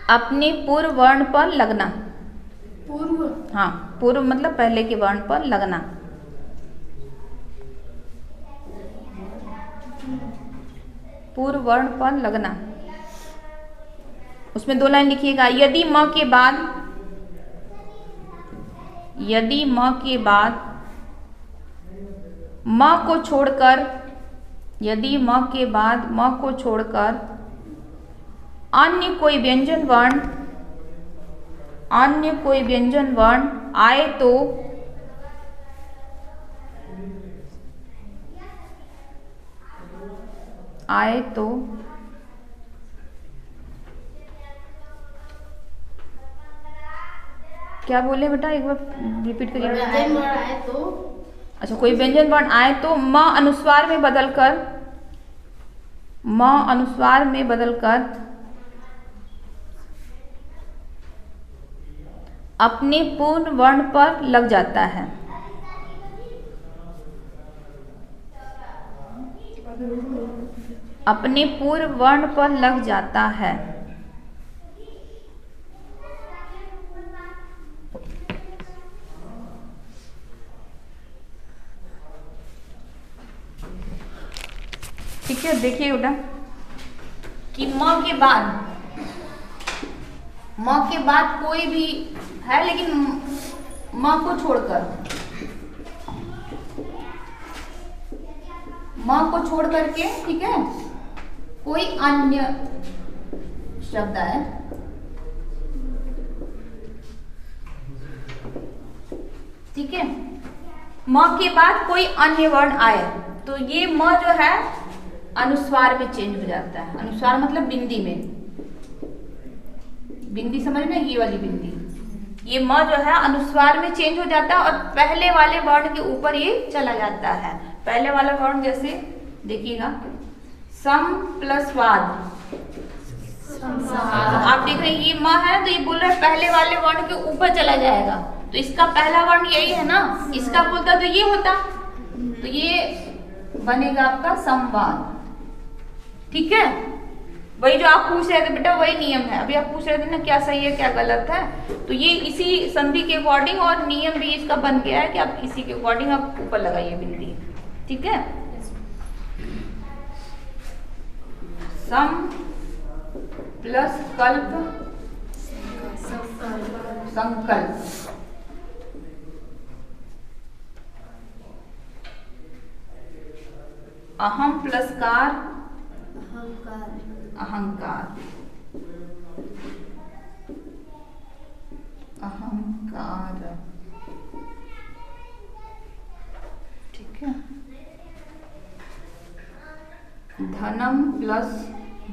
अपने पूर्व वर्ण पर लगना,
पूर्व,
हाँ पूर्व मतलब पहले के वर्ण पर लगना। पूर्व वर्ण पर लगना, उसमें 2 लाइन लिखिएगा। यदि म के बाद, यदि म के बाद म को छोड़कर, यदि म के बाद म को छोड़कर अन्य कोई व्यंजन वर्ण, अन्य कोई व्यंजन वर्ण आए तो क्या बोले बेटा, एक बार रिपीट करिए।
व्यंजन वर्ण आए तो,
अच्छा कोई व्यंजन वर्ण आए तो म अनुस्वार में बदलकर, म अनुस्वार में बदलकर अपने पूर्ण वर्ण पर लग जाता है। अपने पूर्व वर्ण पर लग जाता है। ठीक है, देखिए बेटा कि म के बाद कोई भी है, लेकिन म को छोड़कर, म को छोड़ करके, ठीक है, कोई अन्य शब्द है, ठीक है, म के बाद कोई अन्य वर्ण आए तो ये म जो है अनुस्वार में चेंज हो जाता है। अनुस्वार मतलब बिंदी में, बिंदी समझ में, ये वाली बिंदी, ये म जो है अनुस्वार में चेंज हो जाता है और पहले वाले वर्ण के ऊपर ये चला जाता है। पहले वाला वर्ण जैसे देखिएगा सम प्लस वाद, आप देख रहे हैं ये म है तो ये बोल रहा है पहले वाले वर्ण के ऊपर चला जाएगा, तो इसका पहला वर्ण यही है ना, इसका बोलता तो ये होता, तो ये बनेगा आपका संवाद। ठीक है, वही जो आप पूछ रहे थे बेटा वही नियम है। अभी आप पूछ रहे थे ना क्या सही है क्या गलत है, तो ये इसी संधि के अकॉर्डिंग और नियम भी इसका बन गया है कि आप इसी के अकॉर्डिंग आप ऊपर लगाइए बिंदी। ठीक है, सम प्लस कल्प संकल्प। अहम प्लस कार अहंकार। अहंकार। ठीक है, धनम प्लस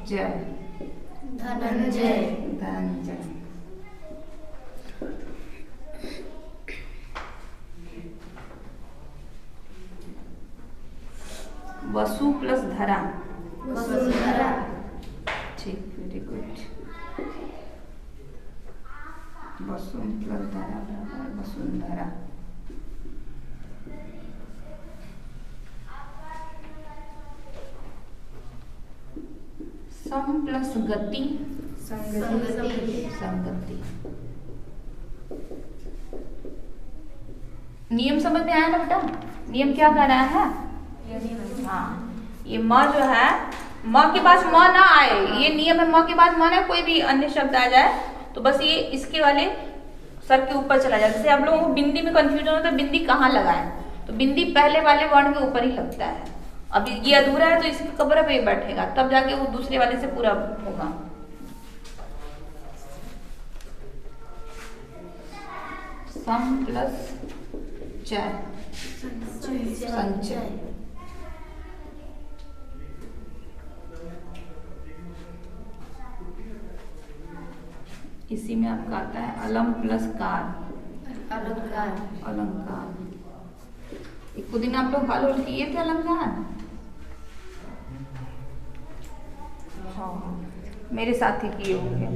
जय
धनंजय।
धनंजय। वसु प्लस धरा
वसुंधरा।
ठीक, वेरी गुड। वसु प्लस धरा बराबर वसुंधरा। सम प्लस गति
संगति।
संगति। नियम समझ में आया ना बेटा? नियम क्या कर रहा है? हाँ, ये म जो है, म के पास म ना आए, ये नियम है। म के बाद म ना कोई भी अन्य शब्द आ जाए तो बस ये इसके वाले सर के ऊपर चला जाए। जैसे आप लोगों को बिंदी में कंफ्यूजन होता है बिंदी कहाँ लगाएं, तो बिंदी पहले वाले वर्ण के ऊपर ही लगता है। अब ये अधूरा है तो इसकी कब्र पे बैठेगा, तब जाके वो दूसरे वाले से पूरा होगा। सम प्लस चय संचय। इसी में आपका आता है अलम प्लस कार
अलंकार।
अलंकार। एक दिन आप लोग हल किए थे अलंकार? हाँ, मेरे साथ ही किए होंगे।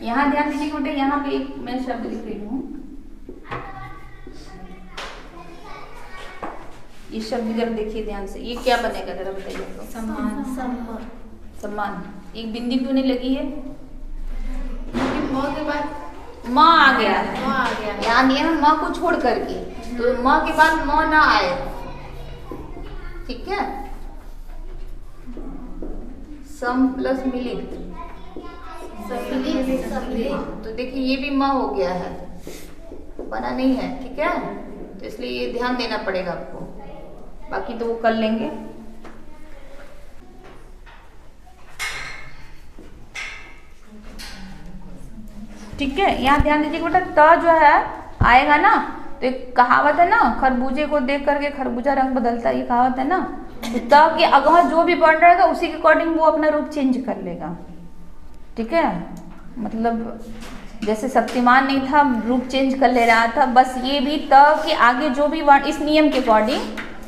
यहाँ ध्यान दीजिए बेटे, यहाँ पे एक मैं शब्द लिख रही हूँ। ये शब्द जब देखिए ध्यान से, ये क्या बनेगा जरा बताइए तो।
सम्मान।
सम्मान। एक बिंदी क्यों नहीं लगी है?
म के बाद
माँ आ गया है,
म आ गया।
यहाँ नियम है माँ को छोड़ करके, तो माँ के बाद म ना आए। ठीक है, सम प्लस मिलित। तो देखिए ये भी माँ हो गया है, बना नहीं है। ठीक है, तो इसलिए ये ध्यान देना पड़ेगा आपको, बाकी तो वो कर लेंगे। ठीक है, यहाँ ध्यान दीजिए बेटा, त जो है आएगा ना, तो एक कहावत है ना, खरबूजे को देख करके खरबूजा रंग बदलता है, ये कहावत है ना। तो त के अगवा जो भी वर्ण रहेगा उसी के अकॉर्डिंग वो अपना रूप चेंज कर लेगा। ठीक है, मतलब जैसे शक्तिमान नहीं था रूप चेंज कर ले रहा था, बस ये भी त के आगे जो भी वर्ण, इस नियम के अकॉर्डिंग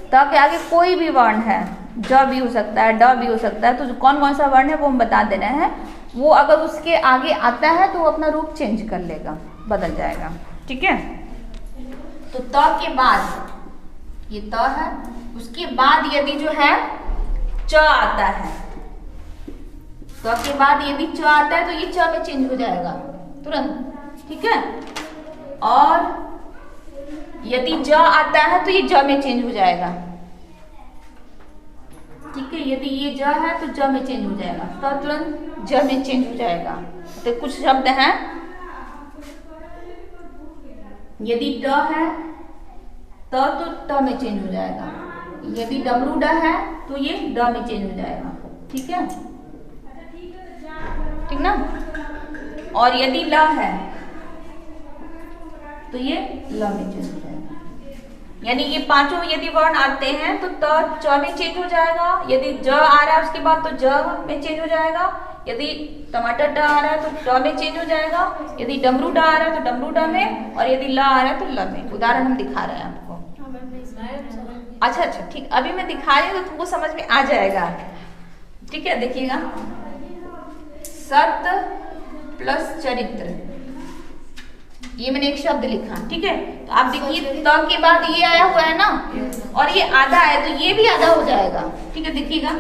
त के आगे कोई भी वर्ण है, ज भी हो सकता है, ड भी हो सकता है, तो कौन कौन सा वर्ण है वो हम बता देना है। वो अगर उसके आगे आता है तो वो अपना रूप चेंज कर लेगा, बदल जाएगा। ठीक है, तो त के बाद ये त है, उसके बाद यदि जो है च आता है, त के बाद यदि च आता है तो ये च में चेंज हो जाएगा तुरंत। ठीक है, और यदि ज आता है तो ये ज में चेंज हो जाएगा। ठीक है, यदि ये ज है तो ज में चेंज हो जाएगा, तो तुरंत ज में चेंज हो जाएगा। तो कुछ शब्द हैं, यदि ट है तो ट में चेंज हो जाएगा, यदि डमरू ड है तो ये ड में चेंज हो जाएगा। ठीक है, ठीक ना। और यदि ल है तो ये ल में चेंज हो जाएगा। यानी ये पांचों यदि वर्ण आते हैं तो त च में चेंज हो जाएगा, यदि ज आ रहा है उसके बाद तो ज में चेंज हो जाएगा, यदि टमाटर ड आ रहा है तो ट में चेंज हो जाएगा, यदि डमरू ड आ रहा है तो डमरू ड में, और यदि ल आ रहा है तो ल में। उदाहरण हम दिखा रहे हैं आपको। अच्छा अच्छा ठीक, अभी मैं दिखा रही हूँ तो तुमको समझ में आ जाएगा। ठीक है, देखिएगा, सत प्लस चरित्र, ये मैंने एक शब्द लिखा, ठीक है। तो आप देखिए त के बाद ये आया हुआ है ना, और ये आधा है तो ये भी आधा हो जाएगा, ठीक है, देखिएगा।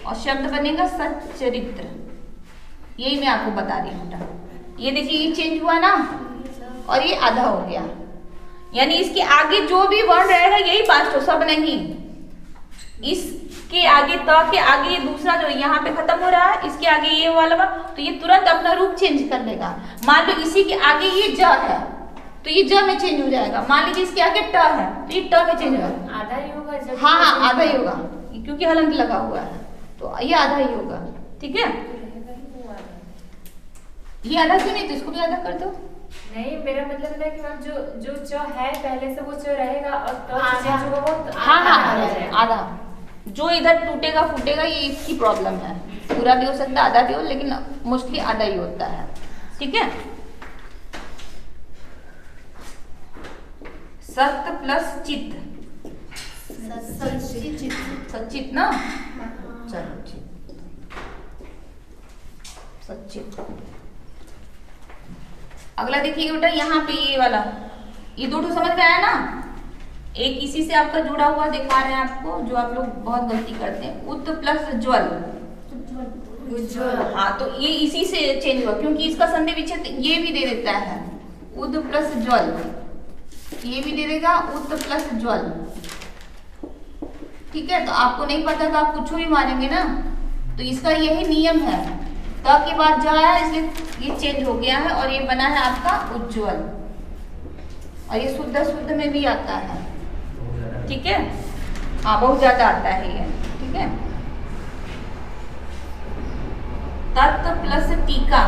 और शब्द बनेगा सच्चरित्र, यही मैं आपको बता रही हूँ बेटा। ये देखिए ये चेंज हुआ ना, और ये आधा हो गया, यानी इसके आगे जो भी वर्ण रहेगा यही पास्ट हो, सब नहीं। इसके आगे त के आगे ये दूसरा जो यहाँ पे खत्म हो रहा है, इसके आगे ये वाला, तो ये तुरंत अपना रूप चेंज कर लेगा। मान लो इसी के आगे ये ज है तो ये ज में चेंज हो जाएगा। मान लीजिए इसके आगे ट है तो ये ट में चेंज होगा,
आधा ही होगा।
हाँ आधा ही होगा, क्योंकि हलंत लगा हुआ है तो ये आधा ही होगा, ठीक है। ये आधा क्यों नहीं, तो इसको भी आधा कर दो।
नहीं, मेरा मतलब है कि मैम जो च है पहले से वो च रहेगा, और तो चेंज होगा वो
हाँ आधा, जो इधर टूटेगा फूटेगा ये इसकी प्रॉब्लम है। पूरा भी हो सकता है आधा भी हो, लेकिन मोस्टली आधा ही होता है, ठीक है। सत्य प्लस चित्त, सचित ना, चलो ठीक, सचित। अगला देखिए बेटा, यहाँ पे ये वाला, ये दो तो समझ में आया ना। एक इसी से आपका जुड़ा हुआ दिखा रहे हैं आपको, जो आप लोग बहुत गलती करते हैं, उत प्लस ज्वल, उज्ज्वल। हाँ तो ये इसी से चेंज हुआ, क्योंकि इसका संधि विच्छेद ये भी दे देता है, उद प्लस ज्वल, ये भी दे देगा उत प्लस ज्वल, ठीक है। तो आपको नहीं पता तो आप कुछ भी मारेंगे ना, तो इसका यही नियम है। त के बाद जा है इसलिए ये चेंज हो गया है, और ये बना है आपका उज्ज्वल, और ये शुद्ध शुद्ध में भी आता है, ठीक है। हाँ बहुत ज्यादा आता है ये, ठीक है। तत् प्लस टीका,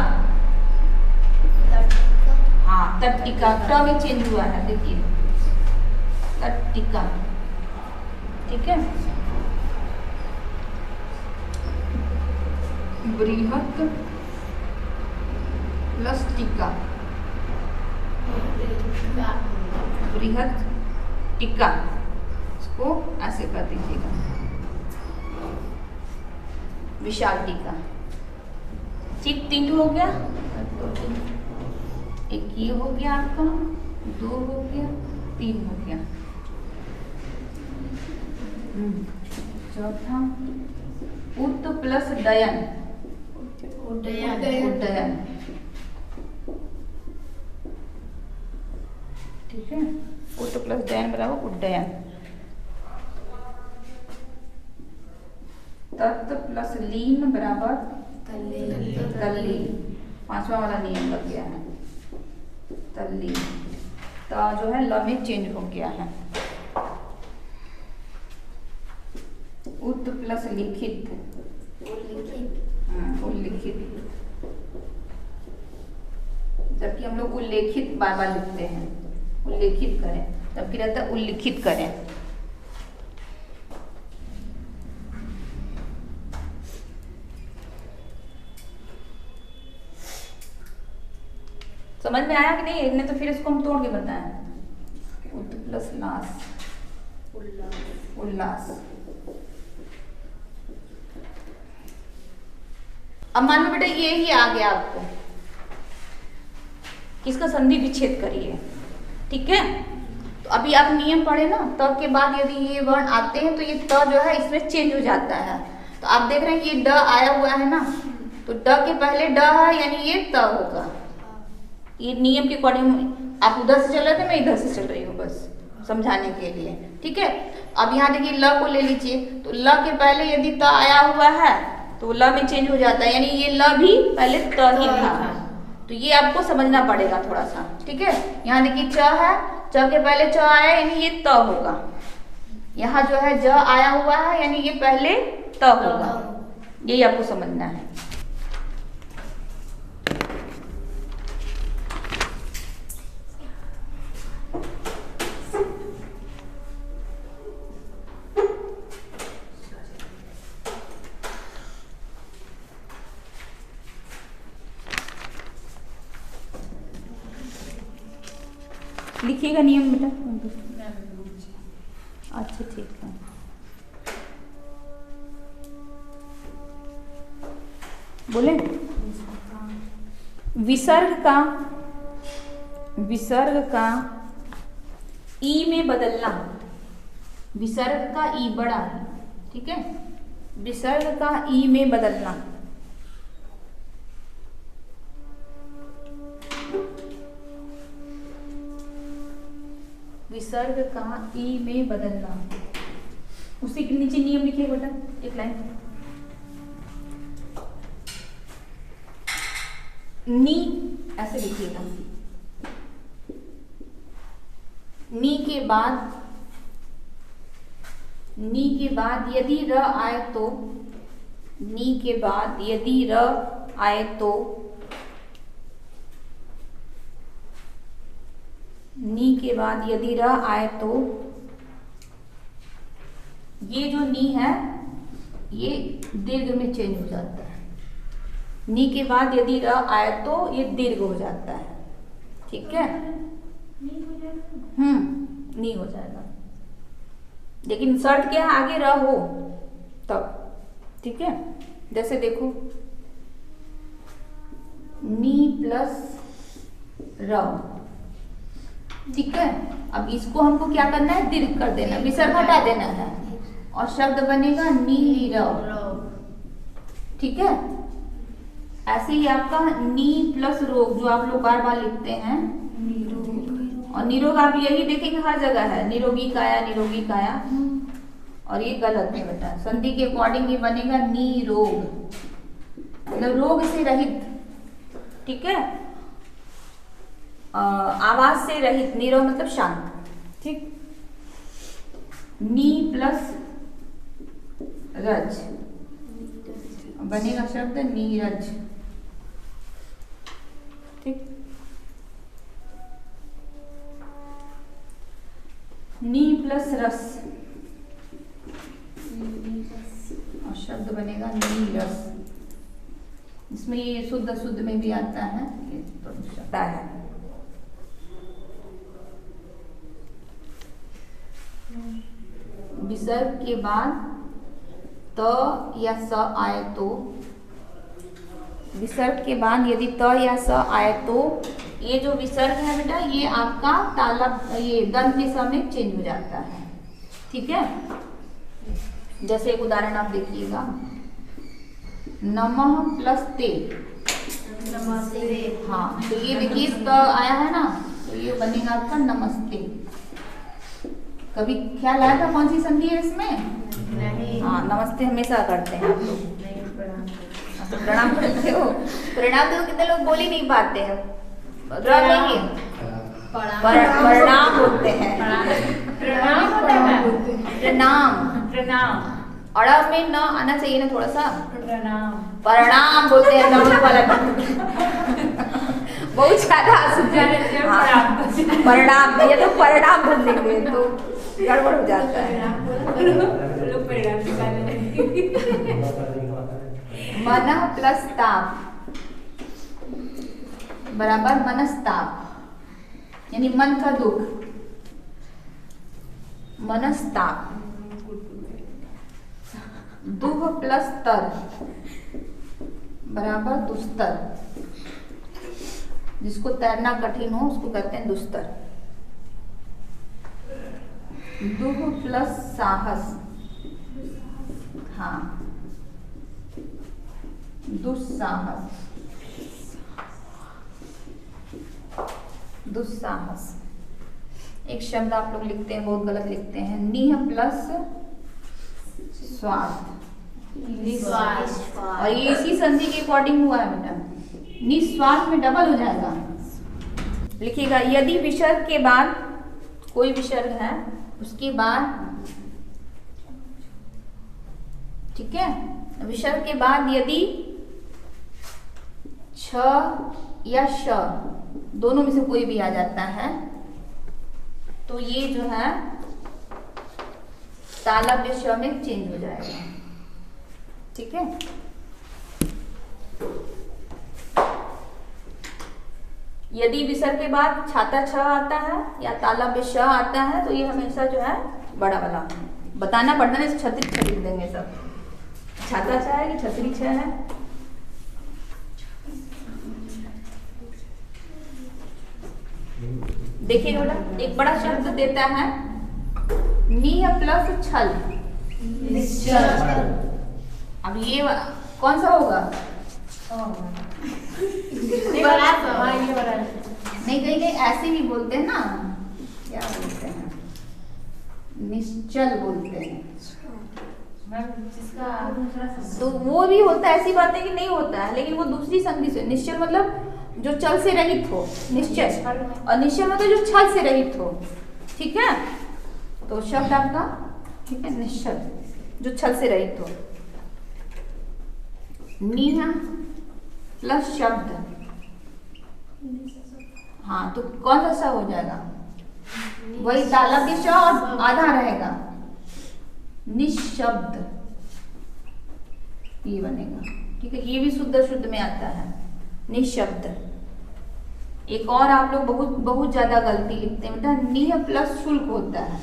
हाँ तट्टिका, ट में चेंज हुआ है, देखिए तट्टिका, ठीक है। बृहत प्लस टीका, बृहत टीका, इसको ऐसे कर दीजिएगा, विशाल टीका, ठीक। 3 हो गया, एक ये हो गया आपका, 2 हो गया, 3 हो गया। चौथा उत प्लस डयन, उड्डयन, ठीक है। उत प्लस डयन बराबर उड्डयन। तत् प्लस लीन बराबर तल्लीन, 5वां वाला नियम लग गया है, तल्लीन। ता जो है ल में चेंज हो गया है। उत प्लस लिखित, उल्लिखित, जबकि हम लोग उल्लेखित बार बार लिखते हैं, उल्लेखित करें, जबकि रहता है उल्लिखित करें। समझ में आया कि नहीं, इतने तो फिर इसको हम तोड़ के बताएं। उत प्लस लास, उल्लास। अब मान लो बेटा ये ही आ गया आपको, किसका संधि विच्छेद करिए, ठीक है। तो अभी आप नियम पढ़े ना, त के बाद यदि ये वर्ण आते हैं तो ये त जो है इसमें चेंज हो जाता है। तो आप देख रहे हैं ये ड आया हुआ है ना, तो ड के पहले ड है यानी ये त होगा। ये नियम के अकॉर्डिंग आप उधर से चल रहे थे, मैं इधर से चल रही हूँ बस समझाने के लिए, ठीक है। अब यहाँ देखिए ल को ले लीजिए, तो ल के पहले यदि त आया हुआ है तो ल में चेंज हो जाता है, यानी ये ल भी पहले त ही था। तो ये आपको समझना पड़ेगा थोड़ा सा, ठीक है। यहाँ देखिए च है, च के पहले च आया यानी ये त होगा। यहाँ जो है ज आया हुआ है यानी ये पहले त होगा, यही आपको समझना है। लिखिएगा नियम बेटा। अच्छा ठीक है। बोले विसर्ग का ई में बदलना, विसर्ग का ई बड़ा है, ठीक है, विसर्ग का ई में बदलना। विसर्ग का ई में बदलना, उसी के नीचे नियम लिखिए बेटा, एक लाइन। नी ऐसे लिखिएगा, नी के बाद यदि र आए तो, नी के बाद यदि र आए तो, नी के बाद यदि र आए तो, ये जो नी है ये दीर्घ में चेंज हो जाता है। नी के बाद यदि र आए तो ये दीर्घ हो जाता है, ठीक है, नी हो जाएगा, लेकिन शर्त क्या है, आगे र हो तब, ठीक है। जैसे देखो नी प्लस र, ठीक है। अब इसको हमको क्या करना है, दीर्घ कर देना, विसर्ग हटा देना है और शब्द बनेगा नी र, ठीक है। ऐसे ही आपका नी प्लस रोग जो आप लोग बार बार लिखते हैं, और निरोग आप यही देखेंगे हर जगह है, निरोगी काया, निरोगी काया, और ये गलत है बेटा, संधि के अकॉर्डिंग ये बनेगा निरोग, मतलब रोग से रहित, ठीक है, आवाज से रहित, निरोग मतलब शांत, ठीक। नी प्लस रज बनेगा शब्द नीरज, ठीक। नी प्लस रस और शब्द बनेगा नीरस। इसमें ये शुद्ध अशुद्ध में भी आता है, ये तो शब्द है। विसर्ग के बाद त या स आए तो, विसर्ग के बाद यदि त या स आए तो ये जो विसर्ग है बेटा ये आपका ताला, ये दंत के समय चेंज हो जाता है, ठीक है। जैसे एक उदाहरण आप देखिएगा, नमः प्लस ते,
नमस्ते,
हाँ, तो ये देखिए त आया है ना, तो ये बनेगा आपका नमस्ते। कभी ख्याल आया था कौन सी संधि है इसमें?
नहीं,
हाँ, नमस्ते हमेशा करते हैं आप लोग,
नहीं प्रणाम,
तो प्रणाम करते हो, प्रणाम तो कितने लोग बोल ही नहीं पाते हैं, प्रणाम बोलते हैं,
प्रणाम होता है,
प्रणाम, अड़ा में न आना चाहिए ना थोड़ा सा,
प्रणाम
बोलते हैं हम लोग वाला बहुत ज्यादा परिणाम, ये तो परिणाम बोल देंगे तो गड़बड़ हो जाता है।
लोग परिणाम निकालने
मन प्लस ताप बराबर मनस्ताप, यानी मन का दुख, मनस्ताप। दुह प्लस तर बराबर दुस्तर, जिसको तैरना कठिन हो उसको कहते हैं दुस्तर। दुह प्लस साहस, हाँ, दुस्साहस, दुस्साहस। एक शब्द आप लोग लिखते हैं, बहुत गलत लिखते हैं, निह प्लस स्वार्थ, और ये इसी संधि के अकॉर्डिंग हुआ है बेटा, निस्वार्थ में डबल हो जाएगा। लिखिएगा, यदि विसर्ग के बाद, कोई विसर्ग है उसके बाद, ठीक है, विसर्ग के बाद यदि छ या श दोनों में से कोई भी आ जाता है तो ये जो है तालव्य श में चेंज हो जाएगा, ठीक है। यदि विसर्ग के बाद छाता छ आता है या तालव्य श आता है तो ये हमेशा जो है बड़ा वाला बताना पड़ता है, छतरी छ लिख देंगे सब, छाता छ है कि छतरी छ है, देखिएगा बेटा, एक बड़ा शब्द देता है नीह प्लस छल। अब ये कौन सा होगा? नहीं, कहीं कहीं ऐसे भी बोलते हैं ना, क्या बोलते हैं, निश्चल बोलते हैं। तो वो भी होता है, ऐसी बात है कि नहीं होता है, लेकिन वो दूसरी संधि से। निश्चल मतलब जो चल से रहित हो, निश्चल, और निश्चल मतलब जो छल से रहित हो। ठीक है, तो शब्द आपका ठीक है निश्चल, जो छल से रहित हो। नीह प्लस शब्द, हाँ तो कौन सा सा हो जाएगा? वही ताला के श और आधा रहेगा, निशब्द ये बनेगा। ठीक है, ये भी शुद्ध शुद्ध में आता है, निशब्द। एक और आप लोग बहुत बहुत ज्यादा गलती लिखते हैं बेटा, नीह प्लस शुल्क होता है।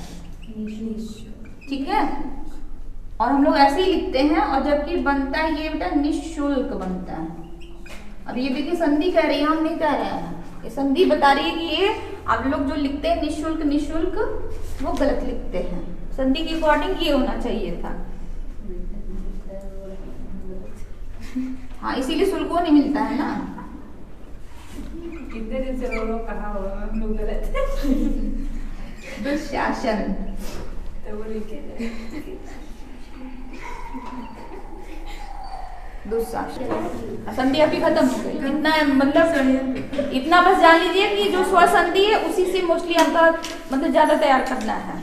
ठीक है, और हम लोग ऐसे ही लिखते हैं, और जबकि बनता है ये बेटा निशुल्क बनता है। अब ये देखिए संधि कह रही है, हम नहीं कह रहे हैं, ये संधि बता रही है कि ये आप लोग जो लिखते हैं निशुल्क निशुल्क वो गलत लिखते हैं। संधि के अकॉर्डिंग ये होना चाहिए था। हाँ, इसीलिए शुल्क नहीं मिलता है ना।
कितने दिन से रो कहा होगा हम लोग गलत
दुशासन,
तो वो लिखे
दुशासन। संधि अभी खत्म हो गई। इतना मतलब इतना बस जान लीजिए कि जो स्वर संधि है उसी से मोस्टली आपका मतलब ज्यादा तैयार करना है।